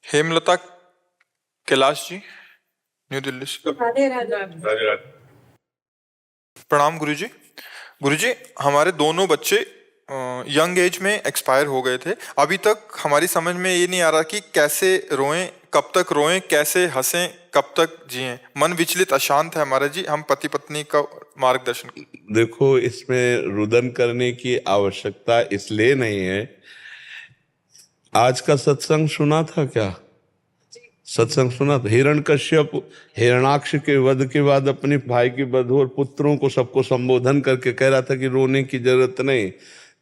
Hemlata Kailash ji, new Delhi से। राधे राधे। प्रणाम गुरुजी। गुरुजी, हमारे दोनों बच्चे यंग एज में एक्सपायर हो गए थे। अभी तक हमारी समझ में ये नहीं आ रहा कि कैसे रोएं, कब तक रोएं, कैसे हंसें, कब तक जिएं। मन विचलित अशांत है हमारा जी। हम पति पत्नी का मार्गदर्शन। देखो, इसमें रुदन करने की आवश्यकता इसलिए नहीं है। आज का सत्संग सुना था क्या? सत्संग सुना था। हिरण्यकश्यप हिरणाक्ष के वध के बाद अपने भाई के वधू और पुत्रों को सबको संबोधन करके कह रहा था कि रोने की जरूरत नहीं।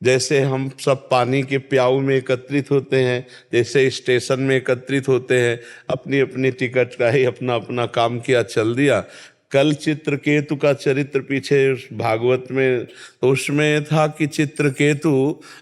जैसे हम सब पानी के प्याऊ में एकत्रित होते हैं, जैसे स्टेशन में एकत्रित होते हैं, अपनी अपनी टिकट का ही अपना अपना काम किया, चल दिया। कल चित्रकेतु का चरित्र पीछे भागवत में, तो उसमें था कि चित्रकेतु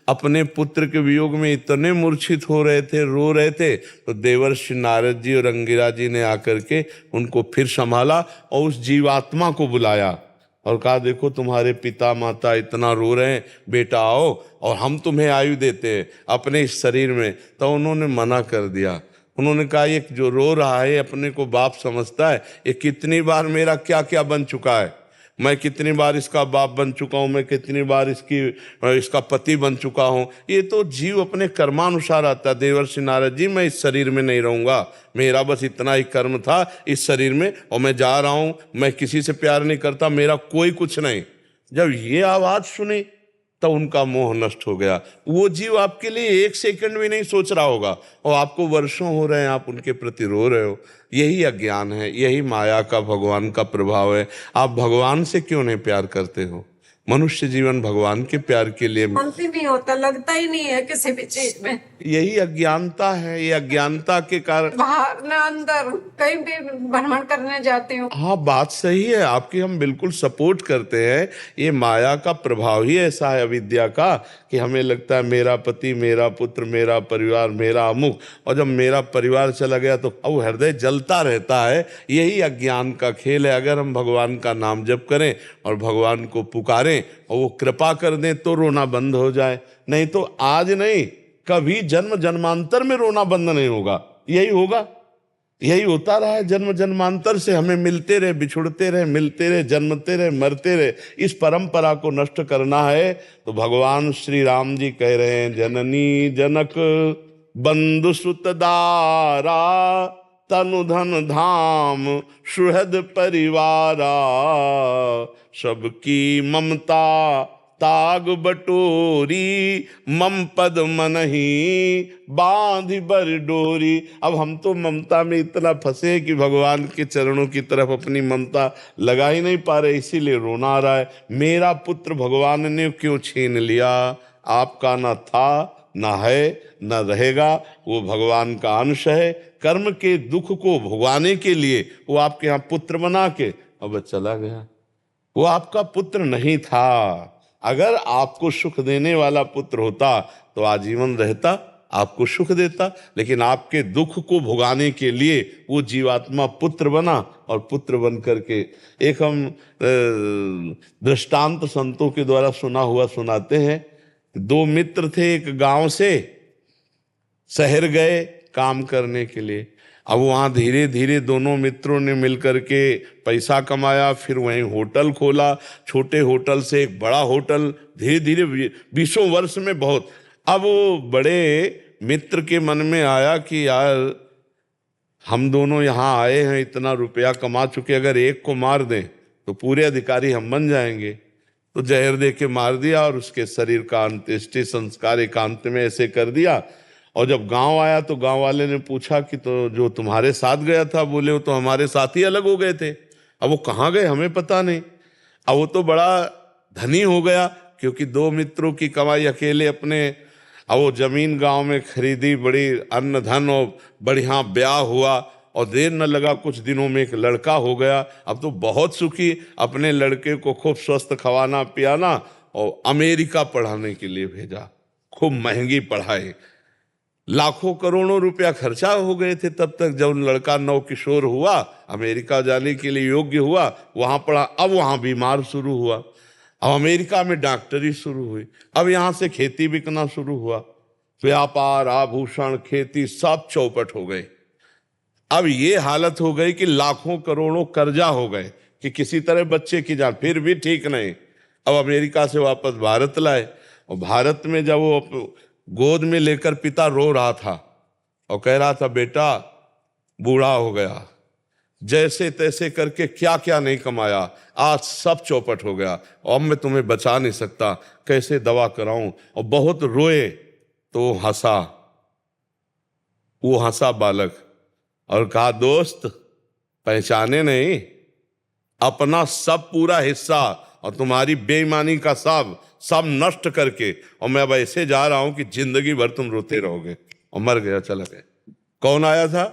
अपने पुत्र के वियोग में इतने मूर्छित हो रहे थे, रो रहे थे, तो देवर्षि नारद जी और अंगिरा जी ने आकर के उनको फिर संभाला और उस जीवात्मा को बुलाया और कहा, देखो तुम्हारे पिता माता इतना रो रहे हैं, बेटा आओ और हम तुम्हें आयु देते हैं अपने इस शरीर में। तो उन्होंने मना कर दिया। उन्होंने कहा, ये जो रो रहा है अपने को बाप समझता है, ये कितनी बार मेरा क्या क्या बन चुका है, मैं कितनी बार इसका बाप बन चुका हूँ, मैं कितनी बार इसका पति बन चुका हूँ। ये तो जीव अपने कर्मानुसार आता है। देवर्षि नारद जी, मैं इस शरीर में नहीं रहूँगा, मेरा बस इतना ही कर्म था इस शरीर में और मैं जा रहा हूँ, मैं किसी से प्यार नहीं करता, मेरा कोई कुछ नहीं। जब ये आवाज़ सुनी तो उनका मोह नष्ट हो गया। वो जीव आपके लिए एक सेकंड भी नहीं सोच रहा होगा और आपको वर्षों हो रहे हैं आप उनके प्रति रो रहे हो। यही अज्ञान है, यही माया का भगवान का प्रभाव है। आप भगवान से क्यों नहीं प्यार करते हो? मनुष्य जीवन भगवान के प्यार के लिए शांति नहीं होता, लगता ही नहीं है किसी भी चीज में। यही अज्ञानता है। ये अज्ञानता के कारण बाहर न अंदर कहीं भी भ्रमण करने जाती हूँ। हाँ, बात सही है आपकी, हम बिल्कुल सपोर्ट करते हैं। ये माया का प्रभाव ही ऐसा है, अविद्या का, कि हमें लगता है मेरा पति, मेरा पुत्र, मेरा परिवार, मेरा अमुक, और जब मेरा परिवार चला गया तो अब हृदय जलता रहता है। यही अज्ञान का खेल है। अगर हम भगवान का नाम जप करें और भगवान को पुकारें और वो कृपा कर दें तो रोना बंद हो जाए। नहीं तो आज नहीं, कभी जन्म जन्मांतर में रोना बंद नहीं होगा। यही होगा, यही होता रहा है। जन्म जन्मांतर से हमें मिलते रहे, बिछुड़ते रहे, मिलते रहे, जन्मते रहे, मरते रहे। इस परंपरा को नष्ट करना है तो भगवान श्री राम जी कह रहे हैं, जननी जनक बंधु सुत दारा तनु धन धाम सुहृद परिवारा सबकी ममता ताग बटोरी मम पद मनहि बांध बर डोरी। अब हम तो ममता में इतना फंसे कि भगवान के चरणों की तरफ अपनी ममता लगा ही नहीं पा रहे, इसीलिए रोना आ रहा है। मेरा पुत्र भगवान ने क्यों छीन लिया? आपका ना था, ना है, ना रहेगा। वो भगवान का अंश है। कर्म के दुख को भुगवाने के लिए वो आपके यहाँ पुत्र बना के अब चला गया। वो आपका पुत्र नहीं था। अगर आपको सुख देने वाला पुत्र होता तो आजीवन रहता, आपको सुख देता। लेकिन आपके दुख को भुगाने के लिए वो जीवात्मा पुत्र बना और पुत्र बन करके एक हम दृष्टांत संतों के द्वारा सुना हुआ सुनाते हैं। दो मित्र थे, एक गांव से शहर गए काम करने के लिए। अब वहाँ धीरे धीरे दोनों मित्रों ने मिलकर के पैसा कमाया, फिर वहीं होटल खोला। छोटे होटल से एक बड़ा होटल, धीरे धीरे 20 वर्ष में बहुत। अब वो बड़े मित्र के मन में आया कि यार हम दोनों यहाँ आए हैं, इतना रुपया कमा चुके, अगर एक को मार दें तो पूरे अधिकारी हम बन जाएंगे। तो जहर दे के मार दिया और उसके शरीर का अंत्येष्टि संस्कार एकांत में ऐसे कर दिया। और जब गांव आया तो गांव वाले ने पूछा कि तो जो तुम्हारे साथ गया था, बोले वो तो हमारे साथ ही अलग हो गए थे। अब वो कहाँ गए हमें पता नहीं। अब वो तो बड़ा धनी हो गया क्योंकि दो मित्रों की कमाई अकेले अपने। अब वो जमीन गांव में खरीदी, बड़ी अन्न धन और बढ़िया ब्याह हुआ और देर न लगा कुछ दिनों में एक लड़का हो गया। अब तो बहुत सुखी, अपने लड़के को खूब स्वस्थ खवाना पियाना और अमेरिका पढ़ाने के लिए भेजा। खूब महंगी पढ़ाई, लाखों करोड़ों रुपया खर्चा हो गए थे तब तक। जब लड़का नव किशोर हुआ, अमेरिका जाने के लिए योग्य हुआ, वहाँ पढ़ा। अब वहाँ बीमार शुरू हुआ, अब अमेरिका में डॉक्टरी शुरू हुई, अब यहाँ से खेती बिकना शुरू हुआ। व्यापार, आभूषण, खेती सब चौपट हो गए। अब ये हालत हो गई कि लाखों करोड़ों कर्जा हो गए कि किसी तरह बच्चे की जान, फिर भी ठीक नहीं। अब अमेरिका से वापस भारत लाए, और भारत में जब वो गोद में लेकर पिता रो रहा था और कह रहा था बेटा बूढ़ा हो गया, जैसे तैसे करके क्या क्या नहीं कमाया, आज सब चौपट हो गया, अब मैं तुम्हें बचा नहीं सकता, कैसे दवा कराऊं। और बहुत रोए तो वो हंसा बालक और कहा दोस्त पहचाने नहीं, अपना सब पूरा हिस्सा और तुम्हारी बेईमानी का सब नष्ट करके, और मैं अब ऐसे जा रहा हूं कि जिंदगी भर तुम रोते रहोगे। और मर गया, चला गया। कौन आया था?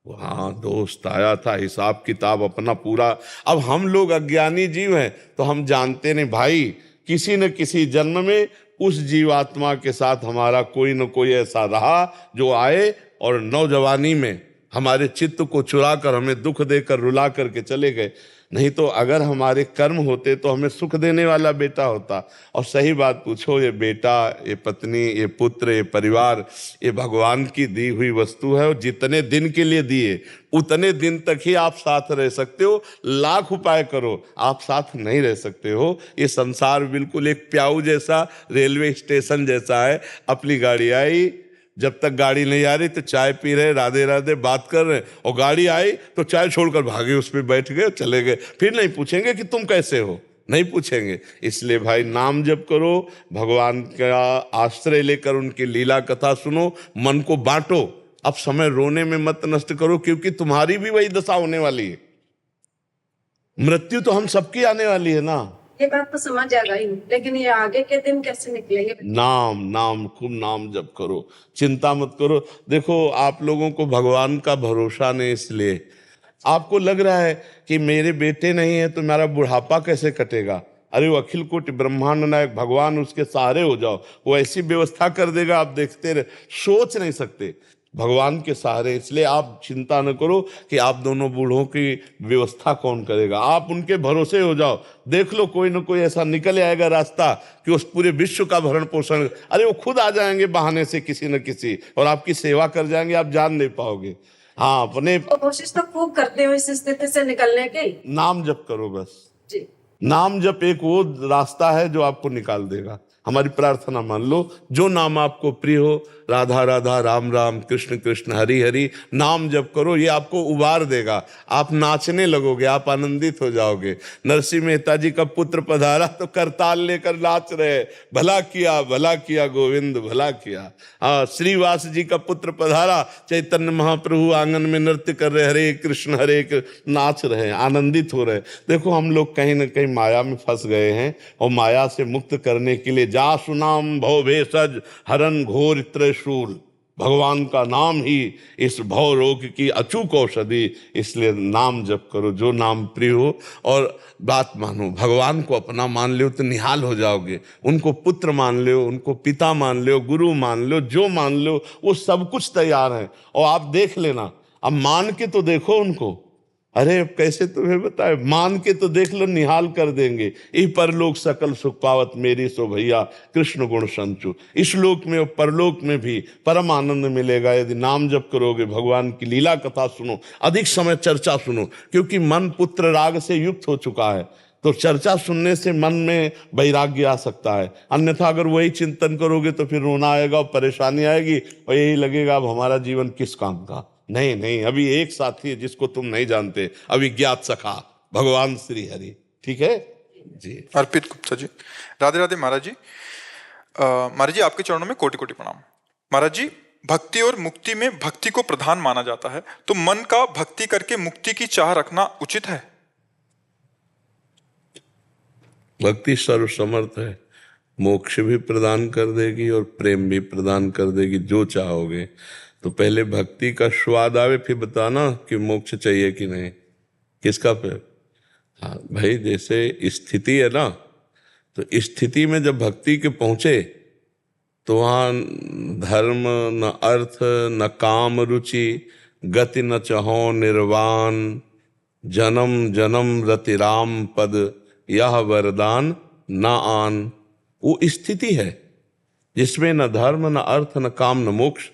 हाँ, दोस्त आया था, हिसाब किताब अपना पूरा। अब हम लोग अज्ञानी जीव हैं तो हम जानते नहीं भाई, किसी न किसी जन्म में उस जीवात्मा के साथ हमारा कोई न कोई ऐसा रहा जो आए और नौजवानी में हमारे चित्त को चुरा कर हमें दुख देकर रुला करके चले गए। नहीं तो अगर हमारे कर्म होते तो हमें सुख देने वाला बेटा होता। और सही बात पूछो, ये बेटा, ये पत्नी, ये पुत्र, ये परिवार, ये भगवान की दी हुई वस्तु है, और जितने दिन के लिए दिए उतने दिन तक ही आप साथ रह सकते हो। लाख उपाय करो, आप साथ नहीं रह सकते हो। ये संसार बिल्कुल एक प्याऊ जैसा, रेलवे स्टेशन जैसा है। अपनी गाड़ी आई, जब तक गाड़ी नहीं आ रही तो चाय पी रहे, राधे राधे बात कर रहे, और गाड़ी आई तो चाय छोड़कर भागे, उस पर बैठ गए, चले गए। फिर नहीं पूछेंगे कि तुम कैसे हो, नहीं पूछेंगे। इसलिए भाई नाम जप करो, भगवान का आश्रय लेकर उनकी लीला कथा सुनो, मन को बांटो। अब समय रोने में मत नष्ट करो, क्योंकि तुम्हारी भी वही दशा होने वाली है। मृत्यु तो हम सबकी आने वाली है ना। ये बात तो समझ आ गई, लेकिन ये आगे के दिन कैसे निकलेंगे? नाम खूब नाम जप करो, चिंता मत करो। देखो आप लोगों को भगवान का भरोसा नहीं, इसलिए आपको लग रहा है कि मेरे बेटे नहीं है तो मेरा बुढ़ापा कैसे कटेगा। अरे वो अखिल कोटि ब्रह्मांड नायक भगवान, उसके सहारे हो जाओ, वो ऐसी व्यवस्था कर देगा, आप देखते रहे, सोच नहीं सकते भगवान के सहारे। इसलिए आप चिंता न करो कि आप दोनों बूढ़ों की व्यवस्था कौन करेगा, आप उनके भरोसे हो जाओ। देख लो कोई न कोई ऐसा निकल आएगा रास्ता कि उस पूरे विश्व का भरण पोषण, अरे वो खुद आ जाएंगे बहाने से किसी न किसी, और आपकी सेवा कर जाएंगे, आप जान नहीं पाओगे। हाँ, अपने कोशिश तो खूब करते हो इस स्थिति से निकलने की। नाम जप करो बस जी। नाम जप एक वो रास्ता है जो आपको निकाल देगा। हमारी प्रार्थना मान लो, जो नाम आपको प्रिय हो, राधा राधा, राम राम, कृष्ण कृष्ण, हरि हरि, नाम जप करो, ये आपको उबार देगा। आप नाचने लगोगे, आप आनंदित हो जाओगे। नरसिंह मेहता जी का पुत्र पधारा तो करताल लेकर नाच रहे, भला किया गोविंद, भला किया। हाँ, श्रीवास जी का पुत्र पधारा, चैतन्य महाप्रभु आंगन में नृत्य कर रहे, हरे कृष्ण हरे कृष्ण, नाच रहे, आनंदित हो रहे। देखो हम लोग कहीं ना कहीं माया में फंस गए हैं, और माया से मुक्त करने के लिए जा सुनाम भव भेषज हरन घोर त्रिशूल, भगवान का नाम ही इस भव रोग की अचूक औषधि। इसलिए नाम जप करो, जो नाम प्रिय हो, और बात मानो, भगवान को अपना मान लो तो निहाल हो जाओगे। उनको पुत्र मान लो, उनको पिता मान लो, गुरु मान लो, जो मान लो, वो सब कुछ तैयार है। और आप देख लेना, अब मान के तो देखो उनको, अरे अब कैसे तुम्हें बताए, मान के तो देख लो, निहाल कर देंगे। ई परलोक सकल सुख पावत मेरी सो भैया, कृष्ण गुण संचु। इस लोक में और परलोक में भी परम आनंद मिलेगा यदि नाम जप करोगे, भगवान की लीला कथा सुनो, अधिक समय चर्चा सुनो, क्योंकि मन पुत्र राग से युक्त हो चुका है। तो चर्चा सुनने से मन में वैराग्य आ सकता है, अन्यथा अगर वही चिंतन करोगे तो फिर रोना आएगा और परेशानी आएगी, और यही लगेगा अब हमारा जीवन किस काम का। नहीं, अभी एक साथी है जिसको तुम नहीं जानते, अविज्ञात सखा, भगवान श्री हरि। ठीक है जी। अर्पित गुप्ता जी, राधे राधे महाराज जी। महाराज जी आपके चरणों में कोटि कोटि प्रणाम। महाराज जी, भक्ति और मुक्ति में भक्ति को प्रधान माना जाता है, तो मन का भक्ति करके मुक्ति की चाह रखना उचित है? भक्ति सर्वसमर्थ है, मोक्ष भी प्रदान कर देगी और प्रेम भी प्रदान कर देगी, जो चाहोगे। तो पहले भक्ति का स्वाद आवे, फिर बताना कि मोक्ष चाहिए कि नहीं, किसका पे। हाँ भाई, जैसे स्थिति है ना, तो स्थिति में जब भक्ति के पहुंचे तो वहाँ धर्म न अर्थ न काम रुचि, गति न चहो निर्वाण, जन्म जन्म रति राम पद, यह वरदान न आन। वो स्थिति है जिसमें न धर्म न अर्थ न काम न मोक्ष,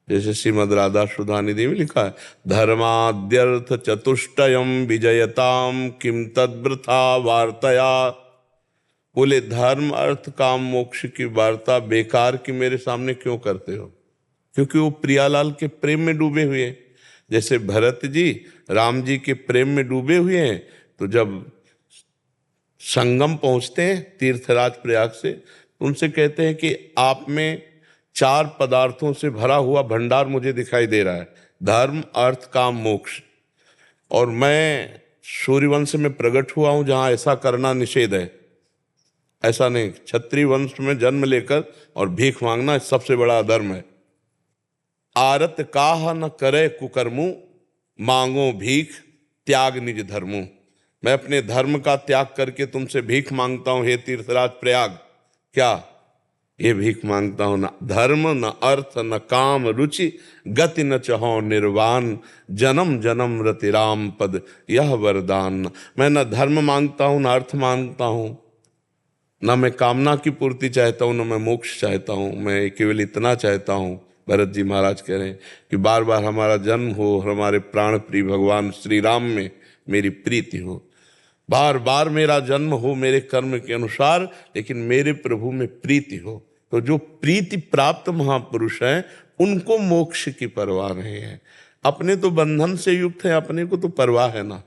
जैसे श्रीमद् राधा सुधा निधि में लिखा है, धर्माद्यर्थ चतुष्टयम विजयताम किम तद्वृथा वार्तया। बोले धर्म अर्थ काम मोक्ष की वार्ता बेकार की मेरे सामने क्यों करते हो? क्योंकि वो प्रियालाल के प्रेम में डूबे हुए हैं। जैसे भरत जी राम जी के प्रेम में डूबे हुए हैं, तो जब संगम पहुंचते हैं तीर्थराज प्रयाग से, तो उनसे कहते हैं कि आप में 4 पदार्थों से भरा हुआ भंडार मुझे दिखाई दे रहा है, धर्म अर्थ काम मोक्ष, और मैं सूर्यवंश में प्रकट हुआ हूं जहां ऐसा करना निषेध है। ऐसा नहीं, क्षत्रिय वंश में जन्म लेकर और भीख मांगना सबसे बड़ा अधर्म है। आरत काह न करे कुकर्मु, मांगो भीख त्याग निज धर्मु। मैं अपने धर्म का त्याग करके तुमसे भीख मांगता हूं हे तीर्थराज प्रयाग। क्या ये भीख मांगता हूं? न धर्म न अर्थ न काम रुचि, गति न चहो निर्वाण, जन्म जन्म रति राम पद यह वरदान। मैं न धर्म मांगता हूं न अर्थ मांगता हूं, न मैं कामना की पूर्ति चाहता हूं, न मैं मोक्ष चाहता हूं। मैं केवल इतना चाहता हूं, भरत जी महाराज कह रहे हैं, कि बार बार हमारा जन्म हो, हमारे प्राण प्रिय भगवान श्री राम में मेरी प्रीति हो, बार बार मेरा जन्म हो मेरे कर्म के अनुसार, लेकिन मेरे प्रभु में प्रीति हो। तो जो प्रीति प्राप्त महापुरुष हैं उनको मोक्ष की परवाह नहीं है। अपने तो बंधन से युक्त है, अपने को तो परवाह है ना।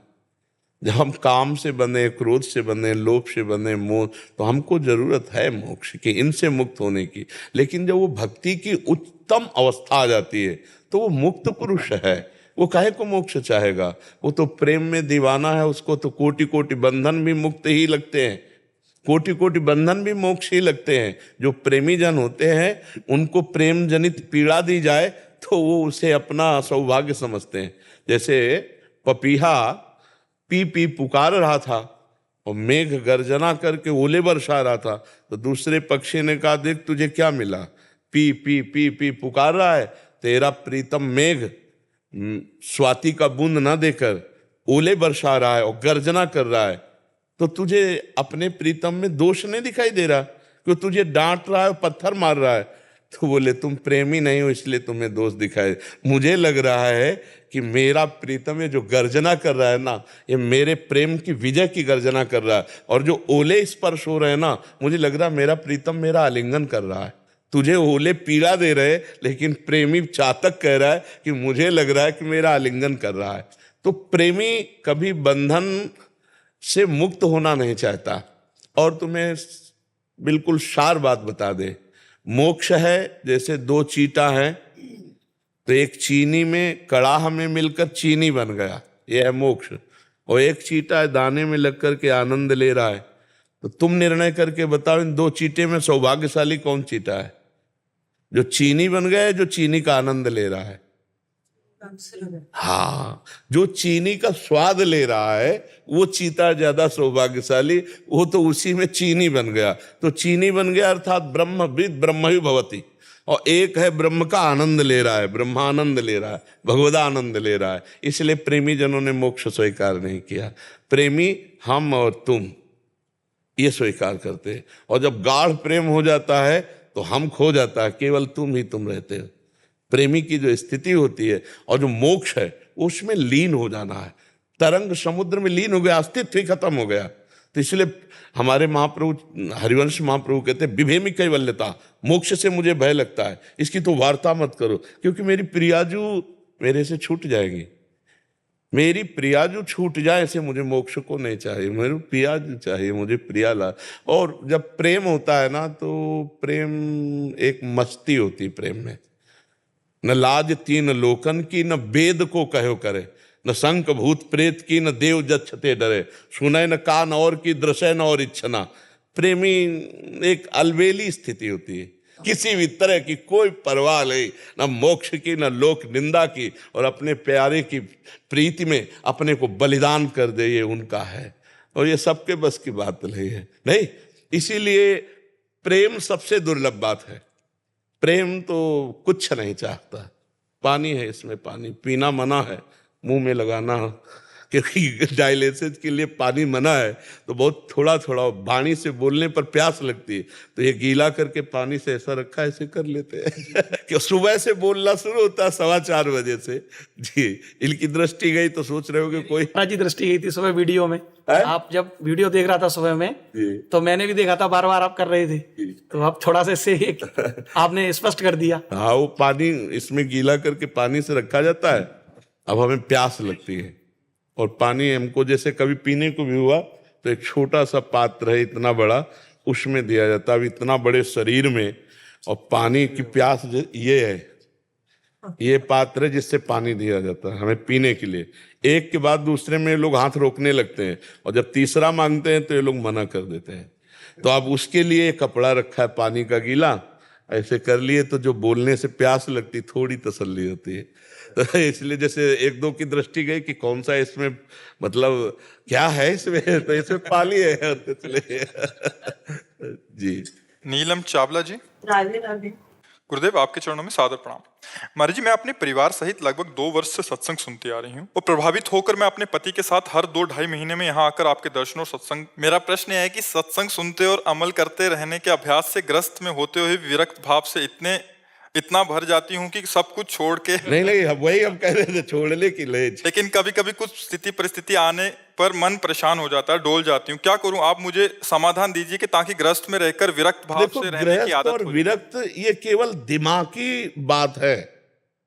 जब हम काम से बंधे, क्रोध से बंधे, लोभ से बंधे, मोह, तो हमको जरूरत है मोक्ष की, इनसे मुक्त होने की। लेकिन जब वो भक्ति की उच्चतम अवस्था आ जाती है तो वो मुक्त पुरुष है। वो काहे को मोक्ष चाहेगा? वो तो प्रेम में दीवाना है, उसको तो कोटि कोटि बंधन भी मुक्त ही लगते हैं, कोटि कोटि बंधन भी मोक्ष ही लगते हैं। जो प्रेमी जन होते हैं उनको प्रेम जनित पीड़ा दी जाए तो वो उसे अपना सौभाग्य समझते हैं। जैसे पपीहा पी पी पुकार रहा था और मेघ गर्जना करके ओले बरसा रहा था, तो दूसरे पक्षी ने कहा, देख तुझे क्या मिला, पी पी पी पी पुकार रहा है, तेरा प्रीतम मेघ स्वाति का बूंद ना देकर ओले बरसा रहा है और गर्जना कर रहा है, तो तुझे अपने प्रीतम में दोष नहीं दिखाई दे रहा, क्यों तुझे डांट रहा है, पत्थर मार रहा है। तो बोले तुम प्रेमी नहीं हो इसलिए तुम्हें दोष दिखाए। मुझे लग रहा है कि मेरा प्रीतम ये जो गर्जना कर रहा है ना, ये मेरे प्रेम की विजय की गर्जना कर रहा है, और जो ओले स्पर्श हो रहे हैं ना, मुझे लग रहा है मेरा प्रीतम मेरा आलिंगन कर रहा है। तुझे ओले पीड़ा दे रहे, लेकिन प्रेमी चातक कह रहा है कि मुझे लग रहा है कि मेरा आलिंगन कर रहा है। तो प्रेमी कभी बंधन से मुक्त होना नहीं चाहता। और तुम्हें बिल्कुल सार बात बता दे, मोक्ष है जैसे 2 चींटा हैं, तो एक चीनी में कड़ाह में मिलकर चीनी बन गया, यह है मोक्ष। और एक चींटा दाने में लग कर के आनंद ले रहा है। तो तुम निर्णय करके बताओ, इन 2 चींटे में सौभाग्यशाली कौन चींटा है? जो चीनी बन गया है, जो चीनी का आनंद ले रहा है। हाँ, जो चीनी का स्वाद ले रहा है वो चीता ज्यादा सौभाग्यशाली, वो तो उसी में चीनी बन गया। तो चीनी बन गया अर्थात ब्रह्मविद ब्रह्म ही भवति, और एक है ब्रह्म का आनंद ले रहा है, ब्रह्मानंद ले रहा है, भगवदा आनंद ले रहा है। इसलिए प्रेमी जनों ने मोक्ष स्वीकार नहीं किया। प्रेमी हम और तुम ये स्वीकार करते हैं, और जब गाढ़ प्रेम हो जाता है तो हम खो जाता है, केवल तुम ही तुम रहते हो। प्रेमी की जो स्थिति होती है और जो मोक्ष है उसमें लीन हो जाना है। तरंग समुद्र में लीन हो गया, अस्तित्व ही खत्म हो गया। तो इसलिए हमारे महाप्रभु हरिवंश महाप्रभु कहते हैं, विभेमी कैवल्यता, मोक्ष से मुझे भय लगता है, इसकी तो वार्ता मत करो, क्योंकि मेरी प्रियाजू मेरे से छूट जाएगी। मेरी प्रियाजू छूट जाए ऐसे मुझे मोक्ष को नहीं चाहिए, मेरे प्रियाजू चाहिए, मुझे प्रियाला। और जब प्रेम होता है ना, तो प्रेम एक मस्ती होती है प्रेम में। न लाज तीन लोकन की, न वेद को कहो करे, न शंख भूत प्रेत की, न देव जच्छते डरे, सुनय न कान और की, दृश्य न और इच्छना। प्रेमी एक अलबेली स्थिति होती है, किसी भी तरह की कोई परवाह नहीं, न मोक्ष की न लोक निंदा की, और अपने प्यारे की प्रीति में अपने को बलिदान कर दे, ये उनका है। और ये सबके बस की बात नहीं है, नहीं। इसीलिए प्रेम सबसे दुर्लभ बात है। प्रेम तो कुछ नहीं चाहता, पानी है इसमें, पानी पीना मना है, मुंह में लगाना क्योंकि डायलिसिस के लिए पानी मना है, तो बहुत थोड़ा थोड़ा वाणी से बोलने पर प्यास लगती है, तो ये गीला करके पानी से ऐसा रखा, ऐसे कर लेते हैं कि सुबह से बोलना शुरू होता है 4:15 बजे से। जी, इनकी दृष्टि गई तो सोच रहे हो कि कोई महाराज जी दृष्टि गई थी सुबह वीडियो में। है? आप जब वीडियो देख रहा था सुबह में, जी। तो मैंने भी देखा था, बार बार आप कर रहे थे, तो आप थोड़ा सा इससे आपने स्पष्ट कर दिया। हाँ, वो पानी इसमें गीला करके पानी से रखा जाता है। अब हमें प्यास लगती है और पानी हमको जैसे कभी पीने को भी हुआ तो एक छोटा सा पात्र है इतना बड़ा, उसमें दिया जाता है। अब इतना बड़े शरीर में और पानी की प्यास ये है, ये पात्र है जिससे पानी दिया जाता है हमें पीने के लिए। एक के बाद दूसरे में लोग हाथ रोकने लगते हैं और जब तीसरा मांगते हैं तो ये लोग मना कर देते हैं। तो अब उसके लिए कपड़ा रखा है पानी का गीला, ऐसे कर लिए तो जो बोलने से प्यास लगती थोड़ी तसल्ली होती है। तो इसलिए जैसे एक दो की दृष्टि गई कि कौन सा इसमें मतलब क्या है इसमें, तो इसमें पानी है तो चले जी। नीलम चावला जी, राधे राधे। गुरुदेव आपके चरणों में सादर प्रणाम। महाराज जी, मैं अपने परिवार सहित लगभग 2 वर्ष से सत्संग सुनती आ रही हूँ और प्रभावित होकर मैं अपने पति के साथ हर 2-2.5 महीने में यहाँ आकर आपके दर्शन और सत्संग। मेरा प्रश्न यह है कि सत्संग सुनते और अमल करते रहने के अभ्यास से ग्रस्त में होते हुए विरक्त भाव से इतना भर जाती हूँ कि सब कुछ छोड़ के नहीं, वही हम कह रहे थे, छोड़ने की लेज। लेकिन कभी कभी कुछ स्थिति परिस्थिति आने पर मन परेशान हो जाता है, डोल जाती हूँ। क्या करूँ, आप मुझे समाधान दीजिए कि ताकि ग्रस्त में रहकर विरक्त भाव देखो, से रहने की गृहस्थ आदत और हो। विरक्त ये केवल दिमागी बात है।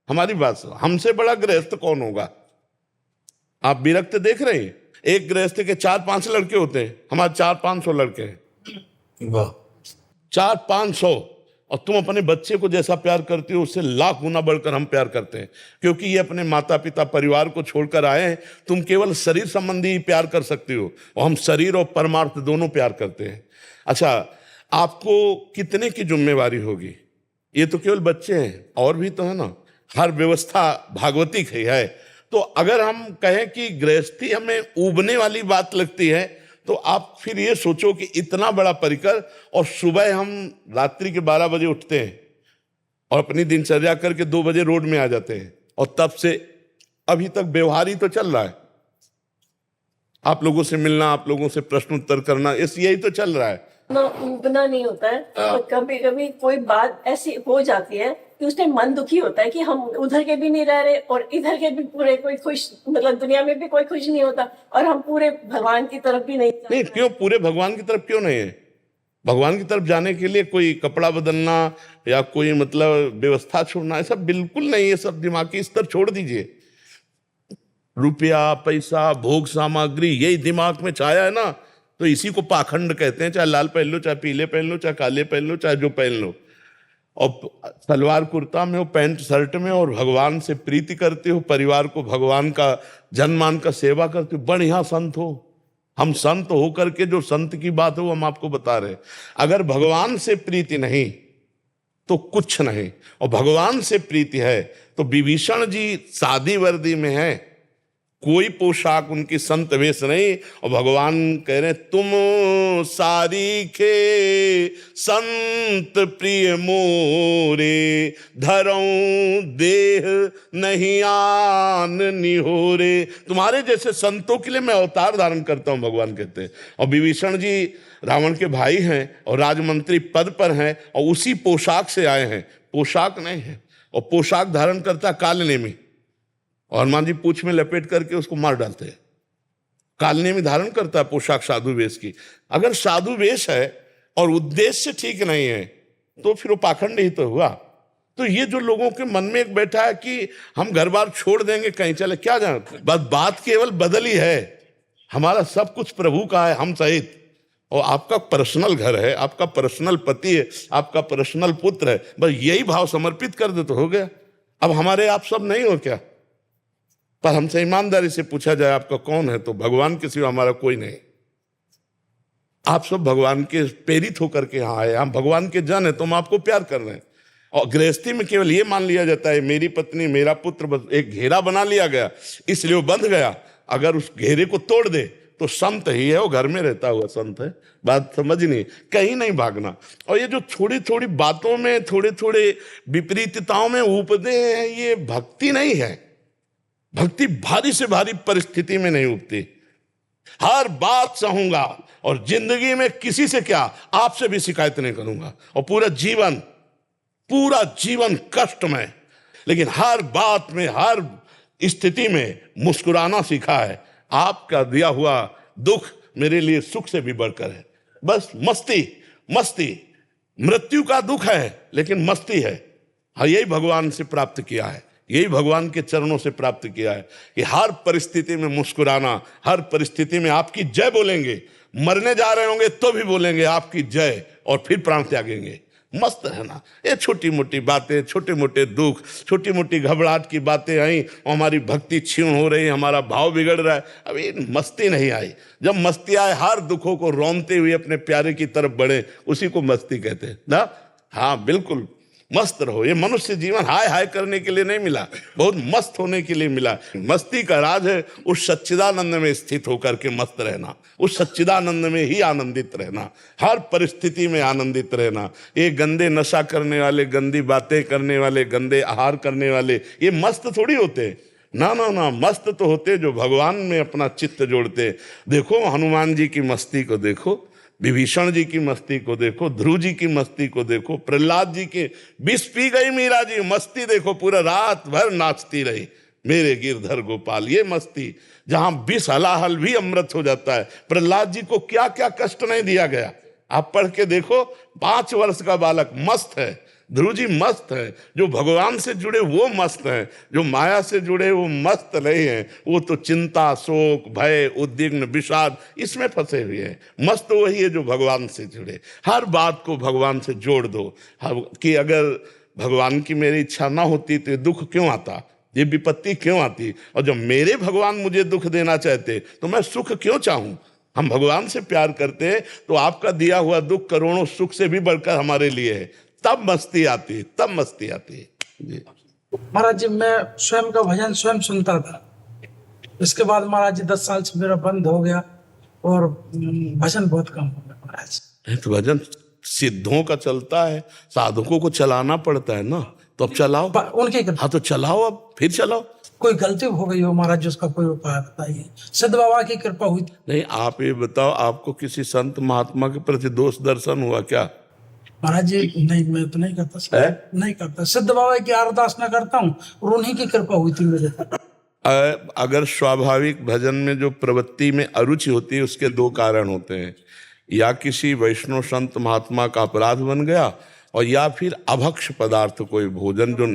हमारी बात सुनो, हमसे बड़ा गृहस्थ कौन होगा? आप विरक्त देख रहे हैं, एक गृहस्थ के 4-5 लड़के होते हैं, हमारे 400-500 लड़के हैं। वाह, 400-500। और तुम अपने बच्चे को जैसा प्यार करते हो उससे लाख गुना बढ़कर हम प्यार करते हैं, क्योंकि ये अपने माता पिता परिवार को छोड़कर आए हैं। तुम केवल शरीर संबंधी ही प्यार कर सकते हो और हम शरीर और परमार्थ दोनों प्यार करते हैं। अच्छा, आपको कितने की जिम्मेवारी होगी? ये तो केवल बच्चे हैं, और भी तो है ना। हर व्यवस्था भागवतिक है। तो अगर हम कहें कि गृहस्थी हमें ऊबने वाली बात लगती है, तो आप फिर ये सोचो कि इतना बड़ा परिकर, और सुबह हम रात्रि के 12 बजे उठते हैं और अपनी दिनचर्या करके 2 बजे रोड में आ जाते हैं, और तब से अभी तक व्यवहार ही तो चल रहा है। आप लोगों से मिलना, आप लोगों से प्रश्न उत्तर करना, यही तो चल रहा है ना। उबना नहीं होता है, और कभी कभी कोई बात ऐसी हो जाती है कि उसमें मन दुखी होता है कि हम उधर के भी नहीं रह रहे और इधर के भी पूरे कोई खुश, मतलब दुनिया में भी कोई खुश नहीं होता, और हम पूरे भगवान की तरफ भी नहीं। क्यों पूरे भगवान की तरफ क्यों नहीं है? भगवान की तरफ जाने के लिए कोई कपड़ा बदलना या कोई मतलब व्यवस्था छोड़ना, ऐसा बिल्कुल नहीं है। सब दिमागी स्तर छोड़ दीजिए। रुपया, पैसा, भोग सामग्री, यही दिमाग में छाया है ना, तो इसी को पाखंड कहते हैं। चाहे लाल पहन लो, चाहे पीले पहन लो, चाहे काले पहन लो, चाहे जो पहन लो, और सलवार कुर्ता में हो, पैंट शर्ट में, और भगवान से प्रीति करते हो, परिवार को भगवान का जनमान का सेवा करते हो, बढ़िया संत हो। हम संत हो करके जो संत की बात हो हम आपको बता रहे हैं। अगर भगवान से प्रीति नहीं तो कुछ नहीं, और भगवान से प्रीति है तो विभीषण जी सादी वर्दी में है, कोई पोशाक उनकी संत वेश नहीं, और भगवान कह रहे तुम सारीखे संत प्रिय मोरे, धरऊं देह नहीं आन निहोरे। तुम्हारे जैसे संतों के लिए मैं अवतार धारण करता हूं, भगवान कहते हैं। और विभीषण जी रावण के भाई हैं और राजमंत्री पद पर हैं, और उसी पोशाक से आए हैं, पोशाक नहीं है। और पोशाक धारण करता कालनेमी, और हनुमान जी पूंछ में लपेट करके उसको मार डालते हैं। कालनेमी धारण करता है पोशाक साधु वेश की। अगर साधु वेश है और उद्देश्य ठीक नहीं है तो फिर वो पाखंड ही तो हुआ। तो ये जो लोगों के मन में एक बैठा है कि हम घर बार छोड़ देंगे कहीं चले, क्या जानते, बस बात केवल बदली है। हमारा सब कुछ प्रभु का है, हम सहित, और आपका पर्सनल घर है, आपका पर्सनल पति है, आपका पर्सनल पुत्र है। बस यही भाव समर्पित कर दे तो हो गया। अब हमारे आप सब नहीं हो क्या? पर हमसे ईमानदारी से पूछा जाए आपका कौन है, तो भगवान के सिवा हमारा कोई नहीं। आप सब भगवान के प्रेरित होकर के यहाँ आए, हम भगवान के जन है, तो हम आपको प्यार कर रहे हैं। और गृहस्थी में केवल ये मान लिया जाता है मेरी पत्नी मेरा पुत्र, बस एक घेरा बना लिया गया इसलिए वो बंध गया। अगर उस घेरे को तोड़ दे तो संत ही है, वो घर में रहता हुआ संत है। बात समझनी, कहीं नहीं भागना। और ये जो थोड़ी थोड़ी बातों में, थोड़े थोड़े विपरीतताओं में उपदे हैं, ये भक्ति नहीं है। भक्ति भारी से भारी परिस्थिति में नहीं उठती। हर बात सहूंगा और जिंदगी में किसी से क्या, आपसे भी शिकायत नहीं करूंगा, और पूरा जीवन कष्ट में, लेकिन हर बात में, हर स्थिति में मुस्कुराना सीखा है। आपका दिया हुआ दुख मेरे लिए सुख से भी बढ़कर है। बस मस्ती मृत्यु का दुख है, लेकिन मस्ती है। हाँ, यही भगवान से प्राप्त किया है, यही भगवान के चरणों से प्राप्त किया है कि हर परिस्थिति में मुस्कुराना, हर परिस्थिति में आपकी जय बोलेंगे। मरने जा रहे होंगे तो भी बोलेंगे आपकी जय, और फिर प्राण त्यागेंगे। मस्त रहना। ये छोटी मोटी बातें, छोटे मोटे दुख, छोटी मोटी घबराहट की बातें आई, हमारी भक्ति क्षीण हो रही, हमारा भाव बिगड़ रहा है। अब ये मस्ती नहीं आई। जब मस्ती आए, हर दुखों को रौंदते हुए अपने प्यारे की तरफ बढ़े, उसी को मस्ती कहते हैं ना। हाँ, बिल्कुल मस्त रहो। ये मनुष्य जीवन हाय हाय करने के लिए नहीं मिला, बहुत मस्त होने के लिए मिला। मस्ती का राज है उस सच्चिदानंद में स्थित होकर के मस्त रहना, उस सच्चिदानंद में ही आनंदित रहना, हर परिस्थिति में आनंदित रहना। ये गंदे नशा करने वाले, गंदी बातें करने वाले, गंदे आहार करने वाले, ये मस्त थोड़ी होते। ना ना ना, मस्त तो होते जो भगवान में अपना चित्त जोड़ते। देखो हनुमान जी की मस्ती को देखो, विभीषण जी की मस्ती को देखो, ध्रुव जी की मस्ती को देखो, प्रहलाद जी के विष पी गई मीरा जी, मस्ती देखो, पूरा रात भर नाचती रही मेरे गिरधर गोपाल। ये मस्ती जहां विष हलाहल भी अमृत हो जाता है। प्रहलाद जी को क्या क्या कष्ट नहीं दिया गया, आप पढ़ के देखो। 5 वर्ष का बालक मस्त है, ध्रुव जी मस्त है। जो भगवान से जुड़े वो मस्त हैं, जो माया से जुड़े वो मस्त नहीं हैं। वो तो चिंता, शोक, भय, उद्विग्न, विषाद, इसमें फंसे हुए हैं। मस्त वही है जो भगवान से जुड़े। हर बात को भगवान से जोड़ दो कि अगर भगवान की मेरी इच्छा ना होती तो ये दुख क्यों आता, ये विपत्ति क्यों आती, और जब मेरे भगवान मुझे दुख देना चाहते तो मैं सुख क्यों चाहूं। हम भगवान से प्यार करते हैं तो आपका दिया हुआ दुख करोड़ों सुख से भी बढ़कर हमारे लिए है। तब मस्ती आती है, तब मस्ती आती है जी। महाराज जी, मैं स्वयं का भजन स्वयं सुनता था। इसके बाद महाराज जी 10 साल से मेरा बंद हो गया और भजन बहुत कम हो गया महाराज। तो भजन सिद्धों का चलता है, साधकों को चलाना पड़ता है ना, तो अब चलाओ। उनकी हाँ तो चलाओ, अब फिर चलाओ। कोई गलती हो गई हो महाराज जी, उसका कोई उपाय बताइए। सिद्ध बाबा की कृपा हुई थी। नहीं, आप ये बताओ, आपको किसी संत महात्मा के प्रति दोष दर्शन हुआ क्या? महाराज जी नहीं, मैं तो नहीं करता, नहीं करता। सिद्ध बाबा की अरदास न करता हूँ और उन्हीं की कृपा हुई थी मेरे पर। अगर स्वाभाविक भजन में जो प्रवृत्ति में अरुचि होती है, उसके 2 कारण होते हैं। या किसी वैष्णव संत महात्मा का अपराध बन गया, और या फिर अभक्ष पदार्थ कोई भोजन जो,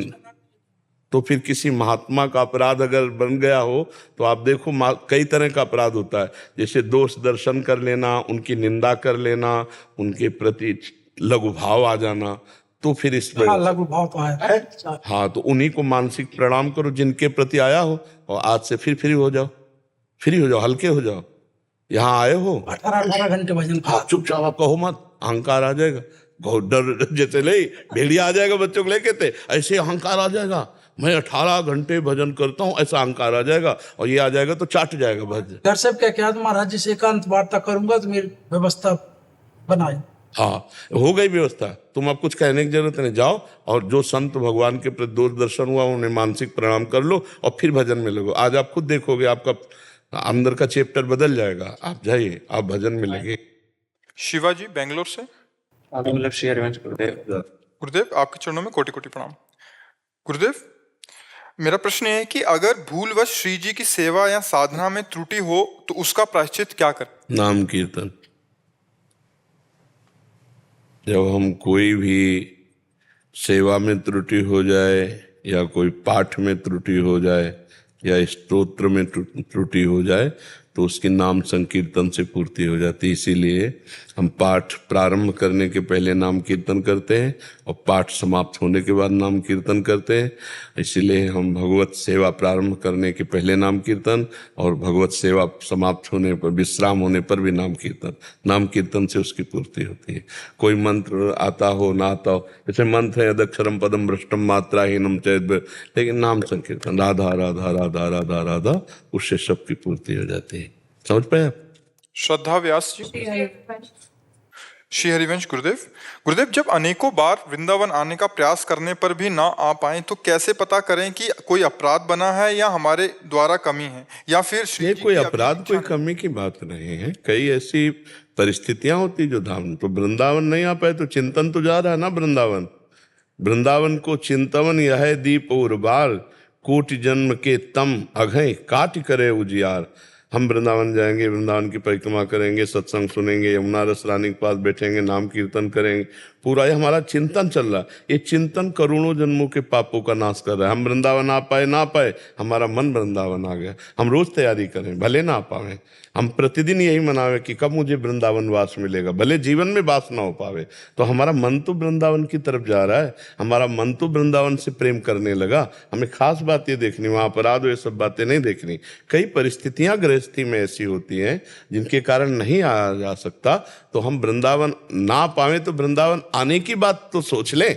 तो फिर किसी महात्मा का अपराध अगर बन गया हो तो आप देखो कई तरह का अपराध होता है। जैसे दोष दर्शन कर लेना, उनकी निंदा कर लेना, उनके प्रति लघु भाव आ जाना, तो फिर इसमें लघु भाव तो है। हाँ, तो उन्हीं को मानसिक प्रणाम करो जिनके प्रति आया हो, और आज से फिर फ्री हो जाओ, हल्के हो जाओ। यहाँ आए हो 18 घंटे भजन। हाँ, चुपचाप आप कहो मत, अहंकार आ जाएगा। डर जैसे ले भेड़िया आ जाएगा बच्चों को लेके थे, ऐसे अहंकार आ जाएगा। मैं 18 घंटे भजन करता हूँ, ऐसा अहंकार आ जाएगा, और ये आ जाएगा तो चाट जाएगा भजन। घर से क्या किया, महाराज जी से एकांत वार्ता करूंगा तो मेरी व्यवस्था बनाई। हाँ, हो गई व्यवस्था, तुम अब कुछ कहने की जरूरत नहीं। जाओ और जो संत भगवान के प्रति दोष दर्शन हुआ उन्हें मानसिक प्रणाम कर लो, और फिर भजन में लगो। आज आप खुद देखोगे आपका अंदर का चैप्टर बदल जाएगा। आप जाइए, आप भजन में लगे। शिवाजी बेंगलोर से। गुरुदेव, आपके चरणों में कोटि कोटि प्रणाम। गुरुदेव, मेरा प्रश्न है कि अगर भूलवश श्री जी की सेवा या साधना में त्रुटि हो तो उसका प्रायश्चित क्या करें? नाम कीर्तन। जब हम कोई भी सेवा में त्रुटि हो जाए, या कोई पाठ में त्रुटि हो जाए, या स्तोत्र में त्रुटि हो जाए, तो उसकी नाम संकीर्तन से पूर्ति हो जाती है। इसीलिए हम पाठ प्रारंभ करने के पहले नाम कीर्तन करते हैं, और पाठ समाप्त होने के बाद नाम कीर्तन करते हैं। इसीलिए हम भगवत सेवा प्रारंभ करने के पहले नाम कीर्तन, और भगवत सेवा समाप्त होने पर, विश्राम होने पर भी नाम कीर्तन। नाम कीर्तन से उसकी पूर्ति होती है। कोई मंत्र आता हो ना आता हो, जैसे मंत्र है अदक्षरम पदम भ्रष्टम मात्राहीनम चैद्य, लेकिन नाम संकीर्तन राधा राधा राधा राधा राधा, उससे सबकी पूर्ति हो जाती है। समझ पाए आप? श्रद्धा व्यास जी। श्री हरिवंश गुरुदेव। गुरुदेव, जब अनेकों बार वृंदावन आने का प्रयास करने पर भी ना आ पाए तो कैसे पता करें कि कोई अपराध बना है या हमारे द्वारा कमी है, या फिर श्री ये जी कोई की अपनी अपराध, इच्छा कोई कमी की बात नहीं है। कई ऐसी परिस्थितियां होती जो धाम, तो वृंदावन नहीं आ पाए तो चिंतन तो जा रहा है ना वृंदावन। वृंदावन को चिंतवन यह दीप और बार, कोटि जन्म के तम अघय काट करे उजियार। हम वृंदावन जाएंगे, वृंदावन की परिक्रमा करेंगे, सत्संग सुनेंगे, यमुना रस रानी के पास बैठेंगे, नाम कीर्तन करेंगे, पूरा ये हमारा चिंतन चल रहा है। ये चिंतन करोड़ों जन्मों के पापों का नाश कर रहा है। हम वृंदावन आ पाए ना पाए, हमारा मन वृंदावन आ गया। हम रोज तैयारी करें, भले ना आ पाए, हम प्रतिदिन यही मनावे कि कब मुझे वृंदावन वास मिलेगा, भले जीवन में वास ना हो पावे, तो हमारा मन तो वृंदावन की तरफ जा रहा है, हमारा मन तो वृंदावन से प्रेम करने लगा। हमें खास बात ये देखनी, वहाँ अपराध ये सब बातें नहीं देखनी। कई परिस्थितियां गृहस्थी में ऐसी होती हैं जिनके कारण नहीं आया जा सकता, तो हम वृंदावन ना पावे तो वृंदावन आने की बात तो सोच लें।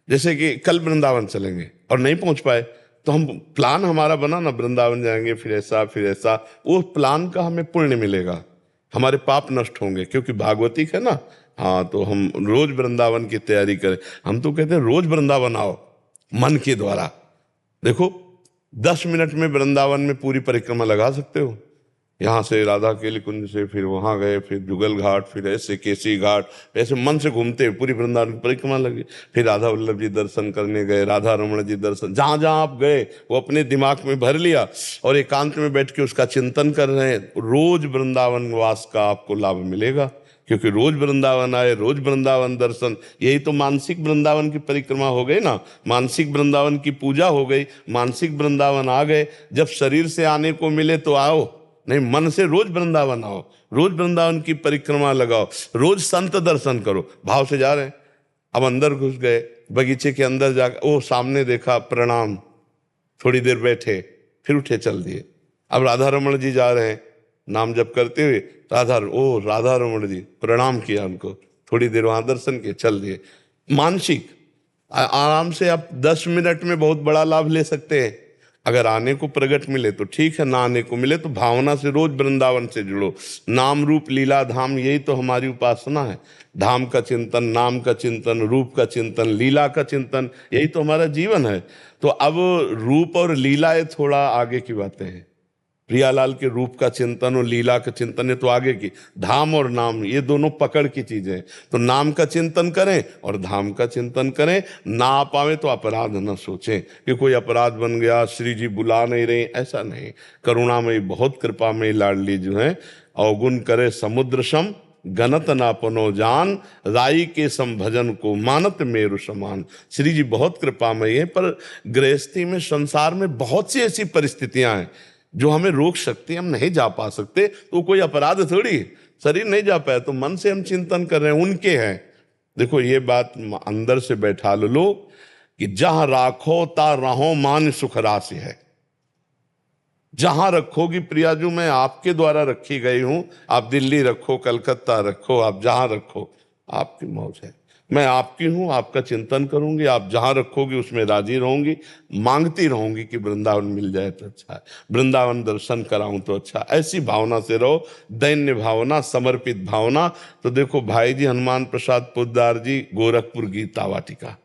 जैसे कि कल वृंदावन चलेंगे और नहीं पहुंच पाए, तो हम प्लान हमारा बना ना, वृंदावन जाएंगे, फिर ऐसा फिर ऐसा, वो प्लान का हमें पुण्य मिलेगा, हमारे पाप नष्ट होंगे, क्योंकि भागवतिक है ना। हाँ, तो हम रोज वृंदावन की तैयारी करें। हम तो कहते हैं रोज वृंदावन आओ मन के द्वारा। देखो 10 मिनट में वृंदावन में पूरी परिक्रमा लगा सकते हो। यहाँ से राधा केली कुंज से फिर वहाँ गए, फिर जुगल घाट, फिर ऐसे केसी घाट, ऐसे मन से घूमते पूरी वृंदावन की परिक्रमा लगी। फिर राधा वल्लभ जी दर्शन करने गए, राधा रमण जी दर्शन, जहाँ जहाँ आप गए वो अपने दिमाग में भर लिया और एकांत में बैठ के उसका चिंतन कर रहे हैं। रोज वृंदावन वास का आपको लाभ मिलेगा, क्योंकि रोज वृंदावन आए, रोज वृंदावन दर्शन, यही तो मानसिक वृंदावन की परिक्रमा हो गई ना। मानसिक वृंदावन की पूजा हो गई, मानसिक वृंदावन आ गए। जब शरीर से आने को मिले तो आओ, नहीं मन से रोज वृंदावन आओ, रोज वृंदावन की परिक्रमा लगाओ, रोज संत दर्शन करो। भाव से जा रहे हैं, अब अंदर घुस गए, बगीचे के अंदर जाकर ओ सामने देखा, प्रणाम, थोड़ी देर बैठे, फिर उठे चल दिए। अब राधा रमण जी जा रहे हैं, नाम जप करते हुए राधा रमण जी, प्रणाम किया उनको, थोड़ी देर वहां दर्शन किए, चल दिए। मानसिक आराम से आप 10 मिनट में बहुत बड़ा लाभ ले सकते हैं। अगर आने को प्रगट मिले तो ठीक है, ना आने को मिले तो भावना से रोज वृंदावन से जुड़ो। नाम रूप लीला धाम, यही तो हमारी उपासना है। धाम का चिंतन, नाम का चिंतन, रूप का चिंतन, लीला का चिंतन, यही तो हमारा जीवन है। तो अब रूप और लीला ये थोड़ा आगे की बातें हैं। प्रियालाल के रूप का चिंतन और लीला का चिंतन है तो आगे की। धाम और नाम ये दोनों पकड़ की चीजें हैं। तो नाम का चिंतन करें और धाम का चिंतन करें। ना आ पावे तो अपराध न सोचें कि कोई अपराध बन गया, श्री जी बुला नहीं रहे, ऐसा नहीं। करुणामयी, बहुत कृपामयी लाडली जो है, अवगुण करे समुद्र सम, गणत नापनो जान, राई के सम भजन को मानत मेरु समान। श्री जी बहुत कृपामयी है, पर गृहस्थी में, संसार में बहुत सी ऐसी परिस्थितियां हैं जो हमें रोक सकती है, हम नहीं जा पा सकते, तो कोई अपराध थोड़ी। शरीर नहीं जा पाया तो मन से हम चिंतन कर रहे हैं, उनके हैं। देखो ये बात अंदर से बैठा लो कि जहां राखो ता रहो मान सुख राशि है। जहां रखोगी प्रियाजू, मैं आपके द्वारा रखी गई हूं, आप दिल्ली रखो, कलकत्ता रखो, आप जहां रखो, आपकी मौज है। मैं आपकी हूं, आपका चिंतन करूंगी, आप जहां रखोगी उसमें राजी रहूंगी, मांगती रहूंगी कि वृंदावन मिल जाए तो अच्छा है, वृंदावन दर्शन कराऊं तो अच्छा। ऐसी भावना से रहो, दैन्य भावना, समर्पित भावना। तो देखो भाई जी हनुमान प्रसाद पोद्दार जी, गोरखपुर गीता वाटिका,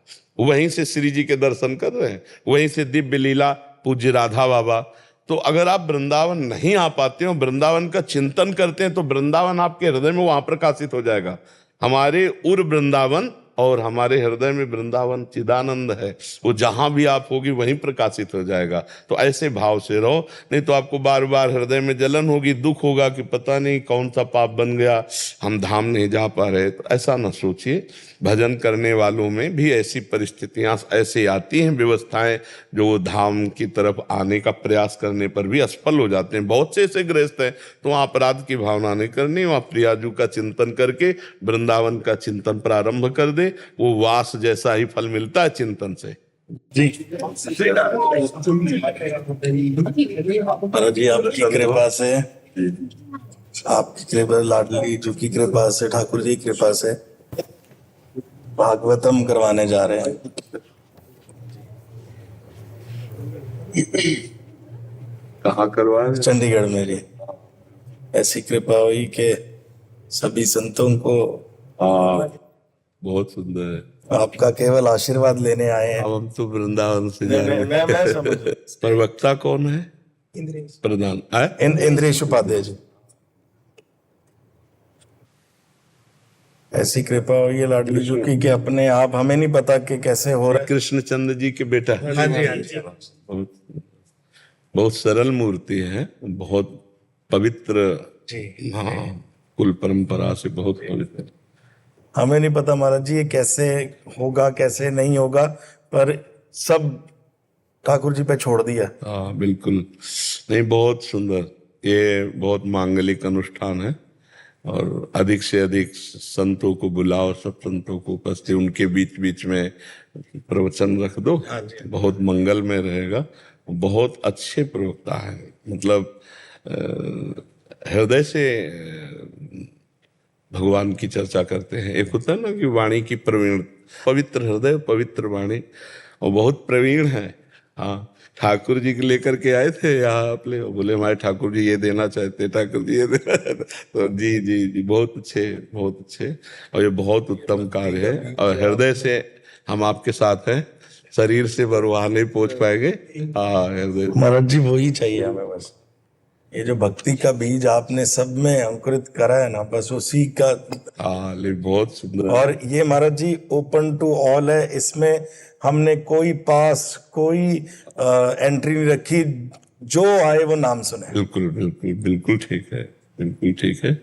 वहीं से श्री जी के दर्शन कर रहे हैं, वहीं से दिव्य लीला पूज्य राधा बाबा। तो अगर आप वृंदावन नहीं आ पाते हो, वृंदावन का चिंतन करते हैं, तो वृंदावन आपके हृदय में वहां प्रकाशित हो जाएगा। हमारे उर वृंदावन और हमारे हृदय में वृंदावन चिदानंद है, वो जहां भी आप होगी वहीं प्रकाशित हो जाएगा। तो ऐसे भाव से रहो, नहीं तो आपको बार बार हृदय में जलन होगी, दुख होगा कि पता नहीं कौन सा पाप बन गया, हम धाम नहीं जा पा रहे। तो ऐसा न सोचिए। भजन करने वालों में भी ऐसी परिस्थितियां ऐसे आती हैं, व्यवस्थाएं, जो धाम की तरफ आने का प्रयास करने पर भी असफल हो जाते हैं। बहुत से ऐसे गृहस्थ हैं, तो वहाँ अपराध की भावना नहीं करनी, वहाँ प्रियाजू का चिंतन करके वृंदावन का चिंतन प्रारंभ कर दे, वो वास जैसा ही फल मिलता है चिंतन से। जी जी, आपकी कृपा से, आपकी कृपा, लाडली जी की कृपा से, ठाकुर जी की कृपा से भागवतम करवाने जा रहे हैं। कहाँ करवा रहे हैं? चंडीगढ़ में जी। ऐसी कृपा हुई कि सभी संतों को हाँ, बहुत सुंदर है। आपका केवल आशीर्वाद लेने आए हैं। अब हम तो वृंदावन से जा रहे मैं समझ हैं। प्रवक्ता कौन है? प्रधान है? इंद्रेश उपाध्याय जी। ऐसी कृपा हुई है लाडली जी की कि अपने आप हमें नहीं पता कि कैसे हो रहा है। कृष्णचंद्र जी के बेटा है। हाँ जी, हाँ जी। बहुत, बहुत सरल मूर्ति है, बहुत पवित्र। जी। हाँ, कुल परंपरा से बहुत पवित्र। हमें नहीं पता महाराज जी ये कैसे होगा कैसे नहीं होगा, पर सब ठाकुर जी पे छोड़ दिया। हाँ बिल्कुल, नहीं बहुत सुंदर। ये बहुत मांगलिक अनुष्ठान है और अधिक से अधिक संतों को बुलाओ, सब संतों को उपस्थित, उनके बीच बीच में प्रवचन रख दो, बहुत मंगल में रहेगा। बहुत अच्छे प्रवक्ता है, मतलब हृदय से भगवान की चर्चा करते हैं। एक होता है ना कि वाणी की प्रवीण, पवित्र हृदय पवित्र वाणी, और बहुत प्रवीण है। हाँ, ठाकुर जी के लेकर के आए थे यहाँ अपने, बोले हमारे ठाकुर जी ये देना चाहते, ठाकुर जी ये देना चाहते। तो जी जी जी, बहुत अच्छे, बहुत अच्छे। और ये बहुत उत्तम कार्य है, और हृदय से हम आपके साथ हैं, शरीर से वरवाह नहीं पहुंच पाएंगे। हाँ, हृदय। महाराज जी वही चाहिए हमें बस। ये जो भक्ति का बीज आपने सब में अंकुरित करा है ना, बस उसी का। हाँ, लेकिन बहुत सुंदर। और ये महाराज जी ओपन टू ऑल है, इसमें हमने कोई पास कोई एंट्री नहीं रखी, जो आए वो नाम सुने। बिल्कुल बिल्कुल बिल्कुल ठीक है, बिल्कुल ठीक है।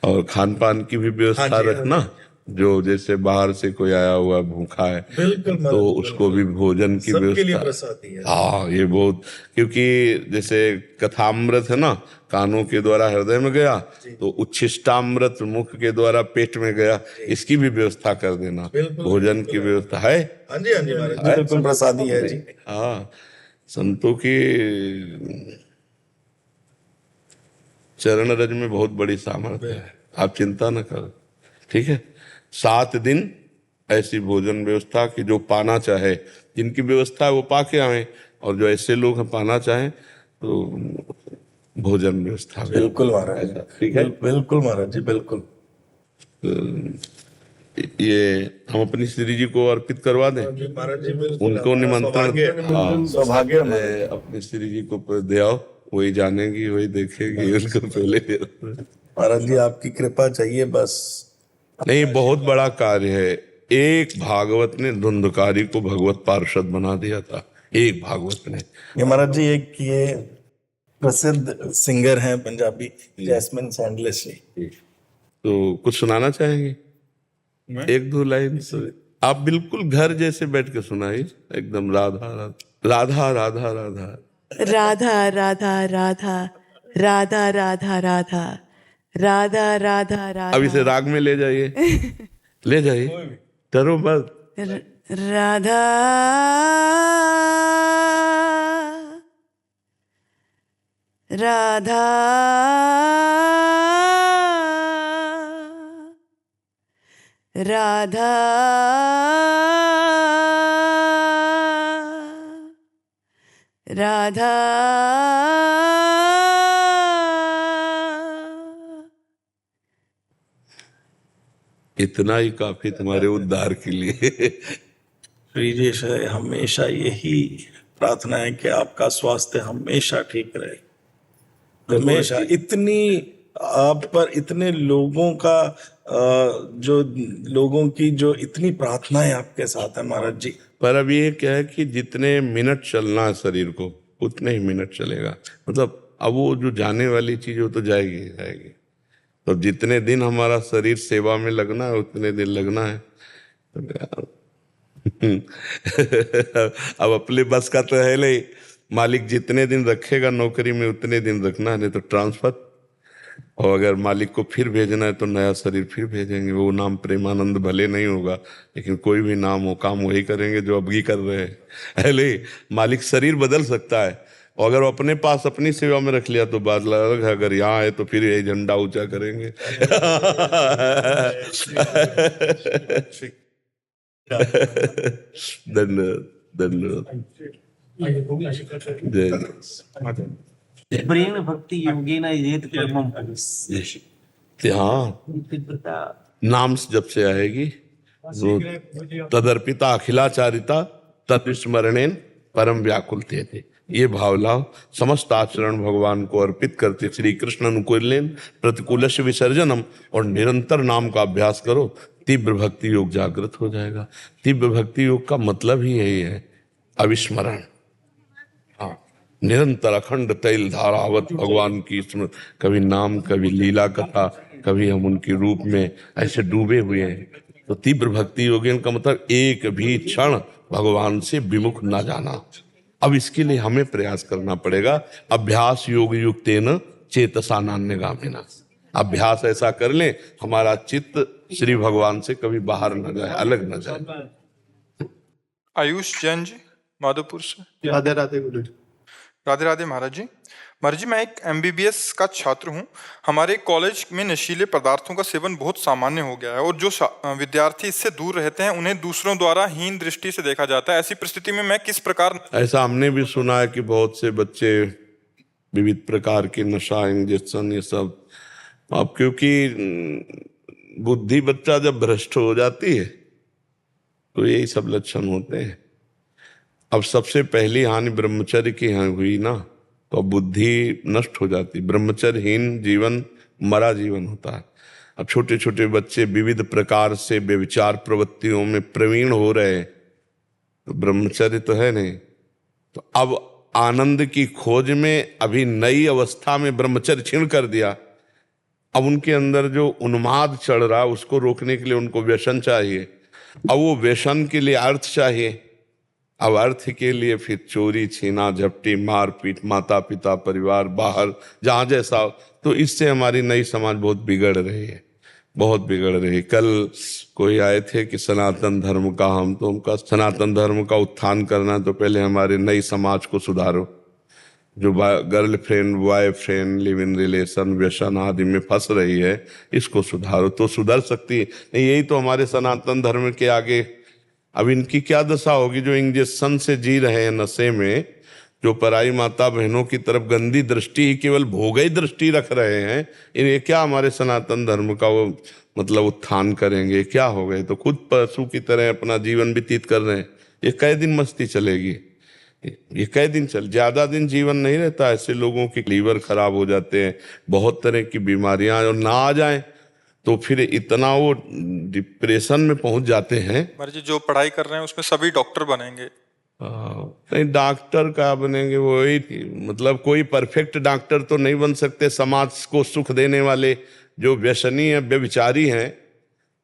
और खान पान की भी व्यवस्था रखना, जो जैसे बाहर से कोई आया हुआ भूखा है बिल्कुल, तो उसको भी भोजन की सबके लिए व्यवस्था। प्रसादी है। हाँ, ये बहुत, क्योंकि जैसे कथामृत है ना, कानों के द्वारा हृदय में गया, तो उच्छिष्टामृत मुख के द्वारा पेट में गया, इसकी भी व्यवस्था कर देना। भोजन की व्यवस्था है। हाँ जी, हाँ जी महाराज जी, बिल्कुल प्रसादी है जी। हाँ, संतों की चरण रज में बहुत बड़ी सामर्थ्य है, आप चिंता न करो। ठीक है, 7 दिन ऐसी भोजन व्यवस्था कि जो पाना चाहे, जिनकी व्यवस्था है वो पा के आए, और जो ऐसे लोग हैं पाना चाहें तो भोजन व्यवस्था। बिल्कुल महाराज, ठीक है, बिल्कुल महाराज जी, बिल्कुल। ये हम अपनी श्री जी को अर्पित करवा दें, महाराज जी उनको निमंत्रण। हाँ, सौभाग्य। अपनी श्री जी को दे आओ, वही जानेगी, वही देखेगी, उनको पहले। महाराज जी आपकी कृपा चाहिए बस। नहीं, बहुत बड़ा कार्य है। एक भागवत ने धुंधकारी को भगवत पार्षद बना दिया था, एक भागवत ने। ये महाराज जी एक ये प्रसिद्ध सिंगर हैं पंजाबी, जैस्मिन सैंडलेस जी। तो कुछ सुनाना चाहेंगे? 1-2 लाइन आप बिल्कुल घर जैसे बैठ के सुनाइए, एकदम राधा राधा राधा राधा राधा राधा राधा राधा राधा राधा राधा राधा राधा। अब इसे राग में ले जाइए, ले जाइए, डरो मत। राधा राधा राधा राधा इतना ही काफी तुम्हारे उद्धार के लिए। श्री जी से हमेशा यही प्रार्थना है कि आपका स्वास्थ्य हमेशा ठीक रहे, हमेशा। इतनी आप पर इतने लोगों का जो लोगों की जो इतनी प्रार्थनाएं आपके साथ है महाराज जी। पर अब ये क्या है कि जितने मिनट चलना है शरीर को, उतने ही मिनट चलेगा। मतलब अब वो जो जाने वाली चीज वो तो जाएगी ही जाएगी। तो जितने दिन हमारा शरीर सेवा में लगना है उतने दिन लगना है। अब अपने बस का तो है नहीं, मालिक जितने दिन रखेगा नौकरी में उतने दिन रखना है, नहीं तो ट्रांसफर। और अगर मालिक को फिर भेजना है तो नया शरीर फिर भेजेंगे। वो नाम प्रेमानंद भले नहीं होगा, लेकिन कोई भी नाम हो, काम वही करेंगे जो अबगी कर रहे हैं। अरे मालिक शरीर बदल सकता है, और अगर वो अपने पास अपनी सेवा में रख लिया तो बात अलग है। अगर यहाँ है तो फिर यही झंडा ऊंचा करेंगे। धन्यवाद, धन्यवाद। जय प्रेम भक्ति योगेन येत कर्मम। हाँ, नाम जब से आएगी वो तदर्पिता अखिलाचारिता तत्स्मरणेन परम व्याकुल थे। ये भाव लाओ, समस्त आचरण भगवान को अर्पित करते श्री कृष्ण अनुकूलेन प्रतिकूलस्य विसर्जनम, और निरंतर नाम का अभ्यास करो, तीव्र भक्ति योग जागृत हो जाएगा। तीव्र भक्ति योग का मतलब ही यही है, अविस्मरण। हाँ, निरंतर अखंड तैल धारावत भगवान की स्मृति, कभी नाम, कभी लीला कथा, कभी हम उनके रूप में ऐसे डूबे हुए हैं। तो तीव्र भक्ति योगिन का मतलब एक भी क्षण भगवान से विमुख ना जाना। अब इसके लिए हमें प्रयास करना पड़ेगा। अभ्यास योग युक्तेन चेतसा नान्यगामिना। अभ्यास ऐसा कर लें हमारा चित्त श्री भगवान से कभी बाहर न जाए, अलग न जाए। आयुष जैन जी माधोपुर से। राधे राधे गुरु जी। राधे राधे महाराज जी। महाराज जी, मैं एक MBBS का छात्र हूँ। हमारे कॉलेज में नशीले पदार्थों का सेवन बहुत सामान्य हो गया है और जो विद्यार्थी इससे दूर रहते हैं उन्हें दूसरों द्वारा हीन दृष्टि से देखा जाता है। ऐसी परिस्थिति में मैं किस प्रकार। ऐसा हमने भी सुना है कि बहुत से बच्चे विविध प्रकार के नशा, इंजेक्शन, ये सब, अब क्योंकि बुद्धि बच्चा जब भ्रष्ट हो जाती है तो यही सब लक्षण होते हैं। अब सबसे पहली हानि ब्रह्मचर्य की यहाँ हुई ना, तो बुद्धि नष्ट हो जाती। ब्रह्मचर्यहीन जीवन मरा जीवन होता है। अब छोटे छोटे बच्चे विविध प्रकार से व्यभिचार प्रवृत्तियों में प्रवीण हो रहे हैं, तो ब्रह्मचर्य तो है नहीं। तो अब आनंद की खोज में अभी नई अवस्था में ब्रह्मचर्य छीण कर दिया। अब उनके अंदर जो उन्माद चढ़ रहा है उसको रोकने के लिए उनको व्यसन चाहिए। अब वो व्यसन के लिए अर्थ चाहिए। अब अर्थ के लिए फिर चोरी, छीना, झपटी, मारपीट, माता पिता, परिवार, बाहर जहाँ जैसा। तो इससे हमारी नई समाज बहुत बिगड़ रही है, बहुत बिगड़ रही है। कल कोई आए थे कि सनातन धर्म का, हम तो उनका सनातन धर्म का उत्थान करना तो पहले हमारे नई समाज को सुधारो। जो girlfriend, boyfriend, live in relation, व्यसन आदि में फंस रही है, इसको सुधारो तो सुधर सकती है। नहीं, यही तो हमारे सनातन धर्म के आगे। अब इनकी क्या दशा होगी जो इंजेक्शन से जी रहे हैं, नशे में, जो पराई माता बहनों की तरफ गंदी दृष्टि ही केवल भोगई दृष्टि रख रहे हैं। इन्हें क्या हमारे सनातन धर्म का वो मतलब उत्थान करेंगे? क्या हो गए? तो खुद पशु की तरह अपना जीवन व्यतीत कर रहे हैं। ये कै दिन मस्ती चलेगी? ये कै दिन चल, ज्यादा दिन जीवन नहीं रहता। ऐसे लोगों की लीवर खराब हो जाते हैं, बहुत तरह की बीमारियां, और ना आ जाए तो फिर इतना वो डिप्रेशन में पहुंच जाते हैं। महाराज जी, जो पढ़ाई कर रहे हैं उसमें सभी डॉक्टर बनेंगे? नहीं, डॉक्टर का बनेंगे वही, मतलब कोई परफेक्ट डॉक्टर तो नहीं बन सकते। समाज को सुख देने वाले जो व्यसनी है, व्यभिचारी हैं,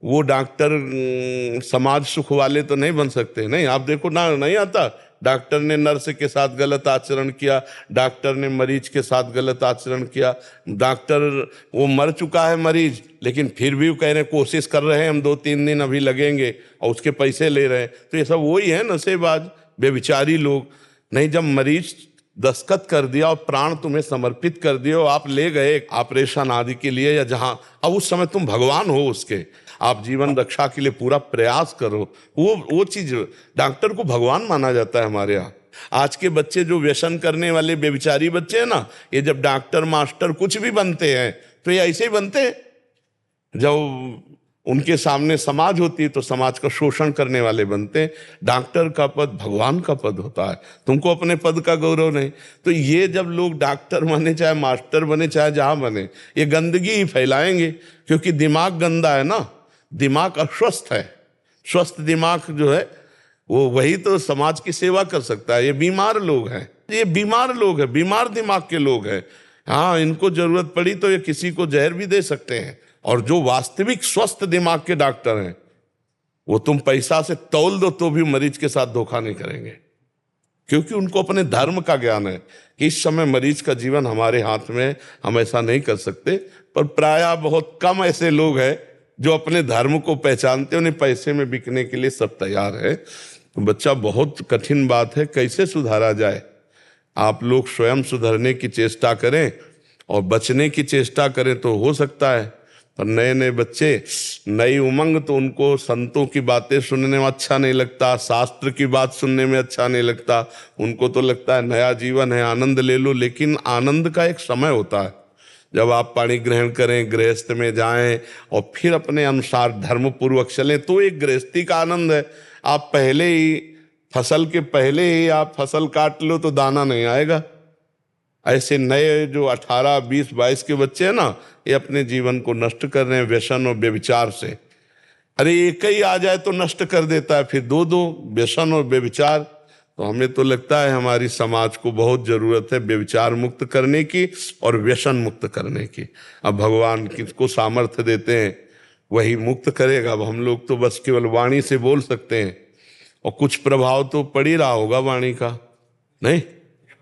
वो डॉक्टर समाज सुख वाले तो नहीं बन सकते। नहीं, आप देखो ना, नहीं आता, डॉक्टर ने नर्स के साथ गलत आचरण किया, डॉक्टर ने मरीज के साथ गलत आचरण किया, डॉक्टर वो मर चुका है मरीज, लेकिन फिर भी वो कह रहे कोशिश कर रहे हैं, हम 2-3 दिन अभी लगेंगे, और उसके पैसे ले रहे हैं। तो ये सब वही है नशेबाज, बेविचारी लोग। नहीं, जब मरीज दस्तखत कर दिया और प्राण तुम्हें समर्पित कर दिए और आप ले गए ऑपरेशन आदि के लिए या जहां, अब उस समय तुम भगवान हो उसके, आप जीवन रक्षा के लिए पूरा प्रयास करो। वो चीज डॉक्टर को भगवान माना जाता है हमारे यहाँ। आज के बच्चे जो व्यसन करने वाले बेविचारी बच्चे हैं ना, ये जब डॉक्टर, मास्टर कुछ भी बनते हैं तो ये ऐसे ही बनते हैं। जब उनके सामने समाज होती है तो समाज का शोषण करने वाले बनते हैं। डॉक्टर का पद भगवान का पद होता है, तुमको अपने पद का गौरव नहीं। तो ये जब लोग डॉक्टर बने, चाहे मास्टर बने, चाहे जहां बने, ये गंदगी ही फैलाएंगे, क्योंकि दिमाग गंदा है ना, दिमाग अस्वस्थ है। स्वस्थ दिमाग जो है वो वही तो समाज की सेवा कर सकता है। ये बीमार लोग हैं, ये बीमार लोग हैं, बीमार दिमाग के लोग हैं। हाँ, इनको जरूरत पड़ी तो ये किसी को जहर भी दे सकते हैं। और जो वास्तविक स्वस्थ दिमाग के डॉक्टर हैं, वो तुम पैसा से तौल दो तो भी मरीज के साथ धोखा नहीं करेंगे, क्योंकि उनको अपने धर्म का ज्ञान है कि इस समय मरीज का जीवन हमारे हाथ में, हम ऐसा नहीं कर सकते। पर प्रायः बहुत कम ऐसे लोग हैं जो अपने धर्म को पहचानते, उन्हें पैसे में बिकने के लिए सब तैयार है। तो बच्चा, बहुत कठिन बात है, कैसे सुधारा जाए? आप लोग स्वयं सुधरने की चेष्टा करें और बचने की चेष्टा करें तो हो सकता है। पर नए नए बच्चे, नई उमंग, तो उनको संतों की बातें सुनने में अच्छा नहीं लगता, शास्त्र की बात सुनने में अच्छा नहीं लगता। उनको तो लगता है नया जीवन है, आनंद ले लो। लेकिन आनंद का एक समय होता है, जब आप पानी ग्रहण करें, गृहस्थ में जाएं और फिर अपने अनुसार धर्म पूर्वक चलें, तो एक गृहस्थी का आनंद है। आप पहले ही फसल के पहले ही आप फसल काट लो तो दाना नहीं आएगा। ऐसे नए जो 18, 20, 22 के बच्चे हैं ना, ये अपने जीवन को नष्ट कर रहे हैं व्यसन और व्यभिचार से। अरे एक ही आ जाए तो नष्ट कर देता है, फिर दो व्यसन और व्यभिचार। तो हमें तो लगता है हमारी समाज को बहुत जरूरत है व्यभिचार मुक्त करने की और व्यसन मुक्त करने की। अब भगवान किसको सामर्थ्य देते हैं वही मुक्त करेगा। अब हम लोग तो बस केवल वाणी से बोल सकते हैं, और कुछ प्रभाव तो पड़ ही रहा होगा वाणी का, नहीं?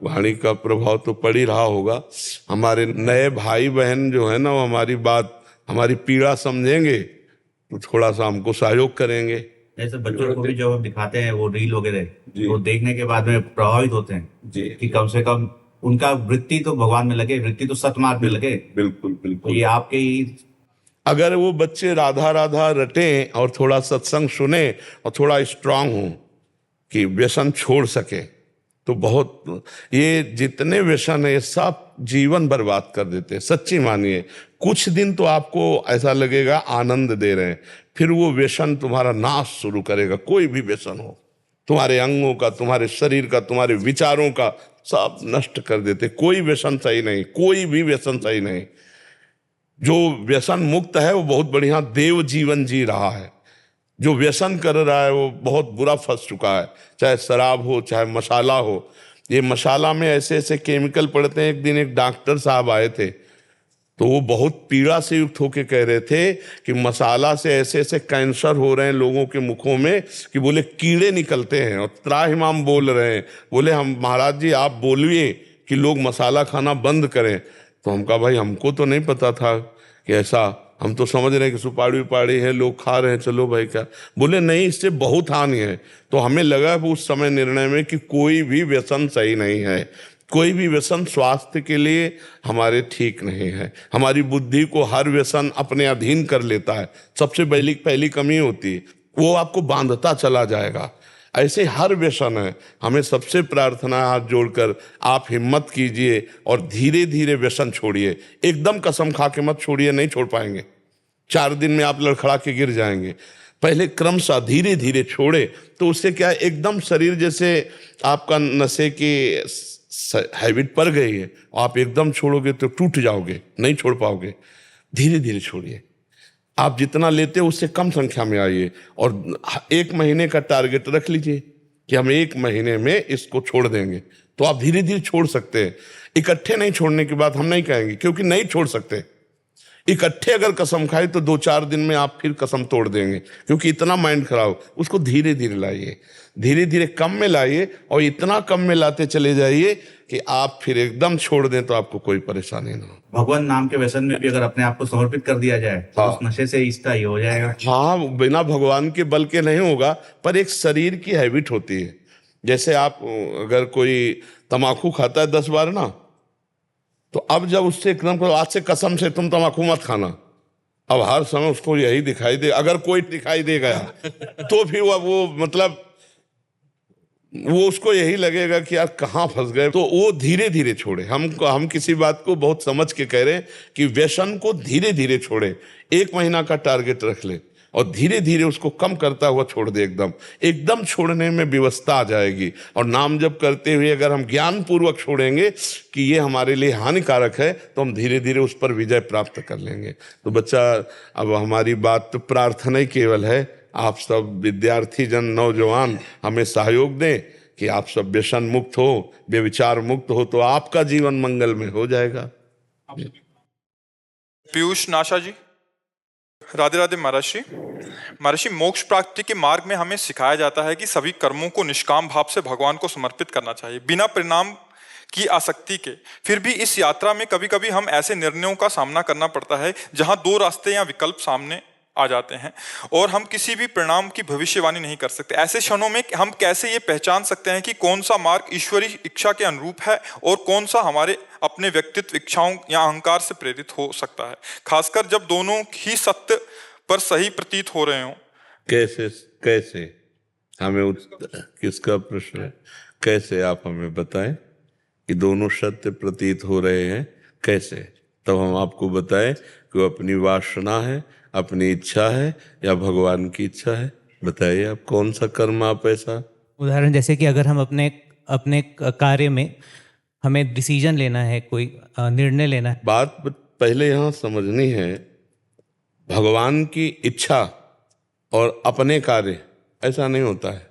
वाणी का प्रभाव तो पड़ ही रहा होगा। हमारे नए भाई बहन जो है ना, वो हमारी बात, हमारी पीड़ा समझेंगे तो थोड़ा सा हमको सहयोग करेंगे। जैसे बच्चों को भी जो हम दिखाते हैं वो रील वगैरह, वो देखने के बाद में प्रभावित होते हैं जी, कि कम से कम उनका वृत्ति तो भगवान में लगे, वृत्ति तो सतमार्ग में लगे। बिल्कुल बिल्कुल। तो ये आपके ही, अगर वो बच्चे राधा राधा रटें और थोड़ा सत्संग सुने और थोड़ा स्ट्रांग हो कि व्यसन छोड़ सके, तो बहुत, ये जितने व्यसन है ये सब जीवन बर्बाद कर देते हैं। सच्ची मानिए, कुछ दिन तो आपको ऐसा लगेगा आनंद दे रहे हैं, फिर वो व्यसन तुम्हारा नाश शुरू करेगा। कोई भी व्यसन हो, तुम्हारे अंगों का, तुम्हारे शरीर का, तुम्हारे विचारों का, सब नष्ट कर देते। कोई व्यसन सही नहीं, कोई भी व्यसन सही नहीं। जो व्यसन मुक्त है वो बहुत बढ़िया देव जीवन जी रहा है। जो व्यसन कर रहा है वो बहुत बुरा फंस चुका है, चाहे शराब हो चाहे मसाला हो। ये मसाला में ऐसे ऐसे केमिकल पड़ते हैं। एक दिन एक डॉक्टर साहब आए थे, तो वो बहुत पीड़ा से युक्त होके कह रहे थे कि मसाला से ऐसे ऐसे कैंसर हो रहे हैं लोगों के मुखों में कि बोले कीड़े निकलते हैं। और त्राहिमाम बोल रहे हैं, बोले हम महाराज जी आप बोलिए कि लोग मसाला खाना बंद करें। तो हम कहा भाई हमको तो नहीं पता था कि ऐसा, हम तो समझ रहे हैं कि सुपाड़ी उपाड़ी है लोग खा रहे हैं, चलो भाई क्या। बोले नहीं, इससे बहुत हानि है। तो हमें लगा उस समय निर्णय में कि कोई भी व्यसन सही नहीं है, कोई भी व्यसन स्वास्थ्य के लिए हमारे ठीक नहीं है। हमारी बुद्धि को हर व्यसन अपने अधीन कर लेता है, सबसे पहली कमी होती है, वो आपको बांधता चला जाएगा। ऐसे हर व्यसन है। हमें सबसे प्रार्थना है, हाथ जोड़कर आप हिम्मत कीजिए और धीरे धीरे व्यसन छोड़िए। एकदम कसम खा के मत छोड़िए, नहीं छोड़ पाएंगे। 4 दिन में आप लड़खड़ा के गिर जाएंगे। पहले क्रमशः धीरे धीरे छोड़े, तो उससे क्या, एकदम शरीर जैसे आपका नशे की हैबिट पड़ गई है, आप एकदम छोड़ोगे तो टूट जाओगे, नहीं छोड़ पाओगे। धीरे धीरे छोड़िए। आप जितना लेते हो उससे कम संख्या में आइए, और 1 महीने का टारगेट रख लीजिए कि हम 1 महीने में इसको छोड़ देंगे। तो आप धीरे धीरे छोड़ सकते हैं। इकट्ठे नहीं छोड़ने की बात हम नहीं कहेंगे, क्योंकि नहीं छोड़ सकते। इकट्ठे अगर कसम खाए तो 2-4 दिन में आप फिर कसम तोड़ देंगे, क्योंकि इतना माइंड खराब। उसको धीरे धीरे लाइए, धीरे धीरे कम में लाइए, और इतना कम में लाते चले जाइए कि आप फिर एकदम छोड़ दें तो आपको कोई परेशानी ना हो। भगवान नाम के व्यसन में भी अगर अपने आप को समर्पित कर दिया जाए तो उस नशे से इसका ही हो जाएगा। हाँ, बिना भगवान के बल के नहीं होगा, पर एक शरीर की हैबिट होती है। जैसे आप अगर कोई तम्बाकू खाता है 10 बार ना, तो अब जब उससे एकदम आज से कसम से तुम तम्बाकू मत खाना, अब हर समय उसको यही दिखाई दे, अगर कोई दिखाई दे गया तो फिर वो मतलब वो उसको यही लगेगा कि यार कहाँ फंस गए। तो वो धीरे धीरे छोड़े। हम किसी बात को बहुत समझ के कह रहे हैं कि व्यसन को धीरे धीरे छोड़े। 1 महीना का टारगेट रख ले और धीरे धीरे उसको कम करता हुआ छोड़ दे। एकदम छोड़ने में व्यवस्था आ जाएगी। और नाम जप करते हुए अगर हम ज्ञान पूर्वक छोड़ेंगे कि ये हमारे लिए हानिकारक है, तो हम धीरे धीरे उस पर विजय प्राप्त कर लेंगे। तो बच्चा, अब हमारी बात तो प्रार्थना ही केवल है, आप सब विद्यार्थी जन, नौजवान हमें सहयोग दें कि आप सब व्यसन मुक्त हो, व्यभिचार मुक्त हो, तो आपका जीवन मंगल में हो जाएगा। पीयूष नाशा जी, राधे राधे महर्षि। महर्षि, मोक्ष प्राप्ति के मार्ग में हमें सिखाया जाता है कि सभी कर्मों को निष्काम भाव से भगवान को समर्पित करना चाहिए, बिना परिणाम की आसक्ति के। फिर भी इस यात्रा में कभी कभी हम ऐसे निर्णयों का सामना करना पड़ता है जहां 2 रास्ते या विकल्प सामने आ जाते हैं और हम किसी भी परिणाम की भविष्यवाणी नहीं कर सकते। ऐसे क्षणों में हम कैसे ये पहचान सकते हैं कि कौन सा मार्ग ईश्वरीय इच्छा के अनुरूप है और कौन सा हमारे अपने व्यक्तित्व, इच्छाओं या अहंकार से प्रेरित हो सकता है, खासकर जब दोनों ही सत्य पर सही प्रतीत हो रहे हों? कैसे हमें किसका प्रश्न है? कैसे आप हमें बताएं कि दोनों सत्य प्रतीत हो रहे हैं? कैसे? तब हम आपको बताएं कि वो अपनी वासना है, अपनी इच्छा है या भगवान की इच्छा है। बताइए आप कौन सा कर्म आप ऐसा। उदाहरण जैसे कि अगर हम अपने अपने कार्य में हमें डिसीजन लेना है, कोई निर्णय लेना है। बात पहले यहाँ समझनी है, भगवान की इच्छा और अपने कार्य ऐसा नहीं होता है।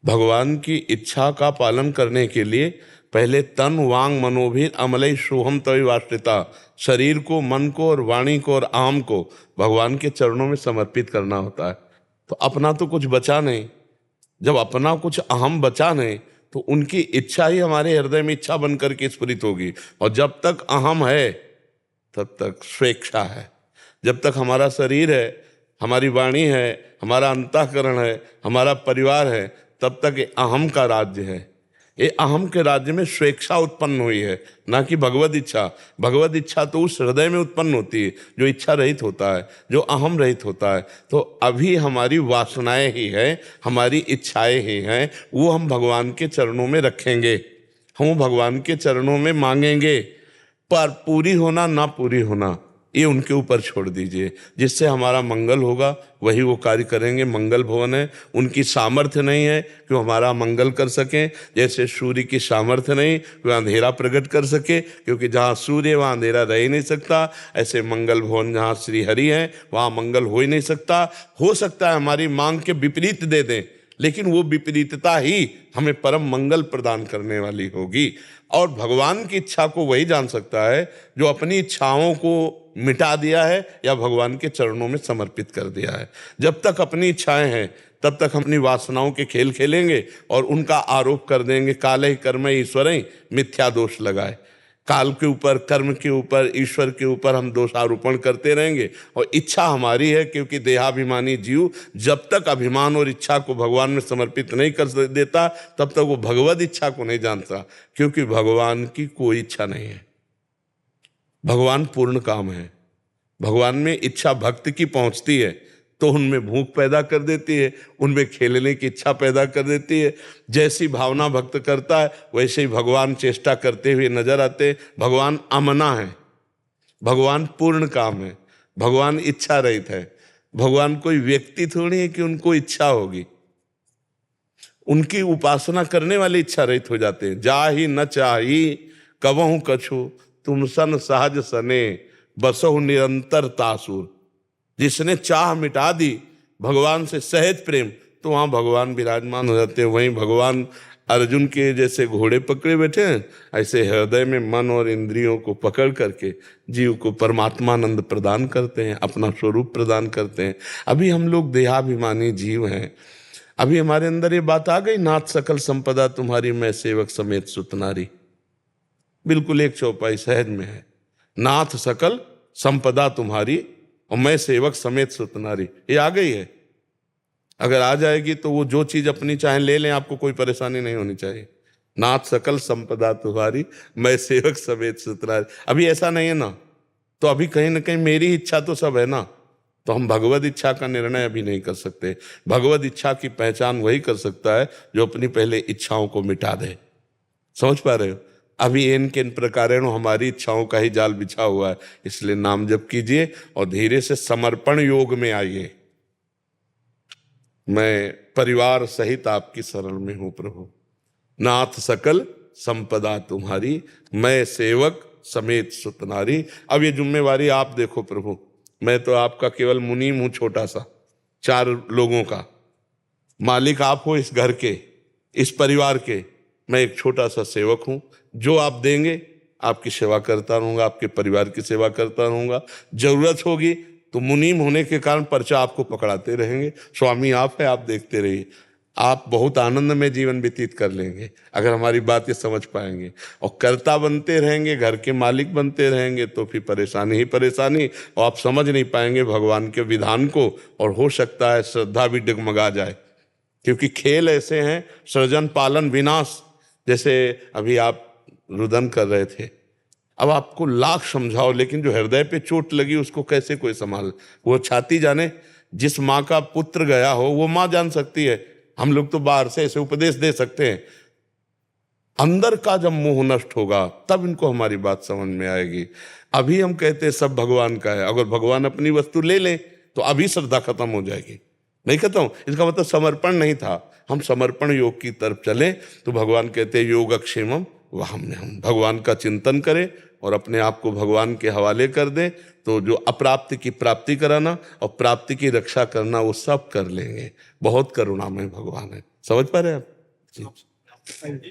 भगवान की इच्छा का पालन करने के लिए पहले तन वांग मनोभीर अमलई सोहम तवि वाष्टिता, शरीर को, मन को और वाणी को और आम को भगवान के चरणों में समर्पित करना होता है। तो अपना तो कुछ बचा नहीं, जब अपना कुछ अहम बचा नहीं तो उनकी इच्छा ही हमारे हृदय में इच्छा बनकर के स्फुरित होगी। और जब तक अहम है तब तक स्वेच्छा है। जब तक हमारा शरीर है, हमारी वाणी है, हमारा अंतःकरण है, हमारा परिवार है, तब तक ये अहम का राज्य है। ये अहम के राज्य में स्वेच्छा उत्पन्न हुई है, ना कि भगवद इच्छा। भगवद इच्छा तो उस हृदय में उत्पन्न होती है जो इच्छा रहित होता है, जो अहम रहित होता है। तो अभी हमारी वासनाएं ही हैं, हमारी इच्छाएं ही हैं, वो हम भगवान के चरणों में रखेंगे, हम भगवान के चरणों में मांगेंगे। पर पूरी होना ना पूरी होना ये उनके ऊपर छोड़ दीजिए। जिससे हमारा मंगल होगा वही वो कार्य करेंगे। मंगल भवन है, उनकी सामर्थ्य नहीं है कि वो हमारा मंगल कर सकें। जैसे सूर्य की सामर्थ्य नहीं कि वह अंधेरा प्रकट कर सके, क्योंकि जहाँ सूर्य वहाँ अंधेरा रह ही नहीं सकता। ऐसे मंगल भवन जहाँ श्री हरि हैं वहाँ मंगल हो ही नहीं सकता। हो सकता है हमारी मांग के विपरीत दे दें, लेकिन वो विपरीतता ही हमें परम मंगल प्रदान करने वाली होगी। और भगवान की इच्छा को वही जान सकता है जो अपनी इच्छाओं को मिटा दिया है या भगवान के चरणों में समर्पित कर दिया है। जब तक अपनी इच्छाएं हैं तब तक हम अपनी वासनाओं के खेल खेलेंगे और उनका आरोप कर देंगे। काले कर्म ईश्वर मिथ्या दोष लगाए। काल के ऊपर, कर्म के ऊपर, ईश्वर के ऊपर हम दोषारोपण करते रहेंगे। और इच्छा हमारी है, क्योंकि देहाभिमानी जीव जब तक अभिमान और इच्छा को भगवान में समर्पित नहीं कर देता तब तक वो भगवद इच्छा को नहीं जानता, क्योंकि भगवान की कोई इच्छा नहीं है। भगवान पूर्ण काम है। भगवान में इच्छा भक्त की पहुंचती है तो उनमें भूख पैदा कर देती है, उनमें खेलने की इच्छा पैदा कर देती है। जैसी भावना भक्त करता है वैसे ही भगवान चेष्टा करते हुए नजर आते हैं। भगवान अमना है, भगवान पूर्ण काम है, भगवान इच्छा रहित है। भगवान कोई व्यक्ति थोड़ी है कि उनको इच्छा होगी। उनकी उपासना करने वाले इच्छा रहित हो जाते हैं। जा ही न चाही कबहु कछु, तुम सन सहज सने बसहु निरंतर तासुर। जिसने चाह मिटा दी भगवान से सहज प्रेम, तो वहाँ भगवान विराजमान हो जाते हैं। वहीं भगवान अर्जुन के जैसे घोड़े पकड़े बैठे हैं, ऐसे हृदय में मन और इंद्रियों को पकड़ करके जीव को परमात्मानंद प्रदान करते हैं, अपना स्वरूप प्रदान करते हैं। अभी हम लोग देहाभिमानी जीव हैं। अभी हमारे अंदर ये बात आ गई, नाथ सकल संपदा तुम्हारी, मैं सेवक समेत सुतनारी। बिल्कुल एक चौपाई सहज में है, नाथ सकल संपदा तुम्हारी और मैं सेवक समेत सुतनारी। ये आ गई है। अगर आ जाएगी तो वो जो चीज अपनी चाहे ले लें, आपको कोई परेशानी नहीं होनी चाहिए। नाथ सकल संपदा तुम्हारी, मैं सेवक समेत सुतनारी। अभी ऐसा नहीं है ना, तो अभी कहीं ना कहीं मेरी इच्छा तो सब है ना, तो हम भगवद इच्छा का निर्णय अभी नहीं कर सकते। भगवद इच्छा की पहचान वही कर सकता है जो अपनी पहले इच्छाओं को मिटा दे। समझ पा रहे हो? अभी इन किन प्रकारेण हमारी इच्छाओं का ही जाल बिछा हुआ है। इसलिए नाम जप कीजिए और धीरे से समर्पण योग में आइए। मैं परिवार सहित आपकी शरण में हूं प्रभु। नाथ सकल संपदा तुम्हारी, मैं सेवक समेत सुतनारी। अब ये जिम्मेवारी आप देखो प्रभु। मैं तो आपका केवल मुनीम हूं, छोटा सा, 4 लोगों का मालिक आप हो, इस घर के, इस परिवार के। मैं एक छोटा सा सेवक हूं। जो आप देंगे आपकी सेवा करता रहूंगा, आपके परिवार की सेवा करता रहूंगा। जरूरत होगी तो मुनीम होने के कारण पर्चा आपको पकड़ाते रहेंगे। स्वामी आप है, आप देखते रहिए। आप बहुत आनंद में जीवन व्यतीत कर लेंगे अगर हमारी बात ये समझ पाएंगे। और कर्ता बनते रहेंगे, घर के मालिक बनते रहेंगे, तो फिर परेशानी ही परेशानी। और आप समझ नहीं पाएंगे भगवान के विधान को, और हो सकता है श्रद्धा भी डगमगा जाए। क्योंकि खेल ऐसे हैं, सृजन पालन विनाश। जैसे अभी आप रुदन कर रहे थे, अब आपको लाख समझाओ, लेकिन जो हृदय पे चोट लगी उसको कैसे कोई संभाल। वो छाती जाने। जिस माँ का पुत्र गया हो वो माँ जान सकती है। हम लोग तो बाहर से ऐसे उपदेश दे सकते हैं। अंदर का जब मोह नष्ट होगा तब इनको हमारी बात समझ में आएगी। अभी हम कहते हैं सब भगवान का है, अगर भगवान अपनी वस्तु ले लें तो अभी श्रद्धा खत्म हो जाएगी। नहीं खत्म, इसका मतलब समर्पण नहीं था। हम समर्पण योग की तरफ चले तो भगवान कहते हैं योगक्षेमम वहम्यहम्, भगवान का चिंतन करें और अपने आप को भगवान के हवाले कर दें, तो जो अप्राप्ति की प्राप्ति कराना और प्राप्ति की रक्षा करना वो सब कर लेंगे। बहुत करुणामय भगवान है। समझ पा रहे हैं आप जी?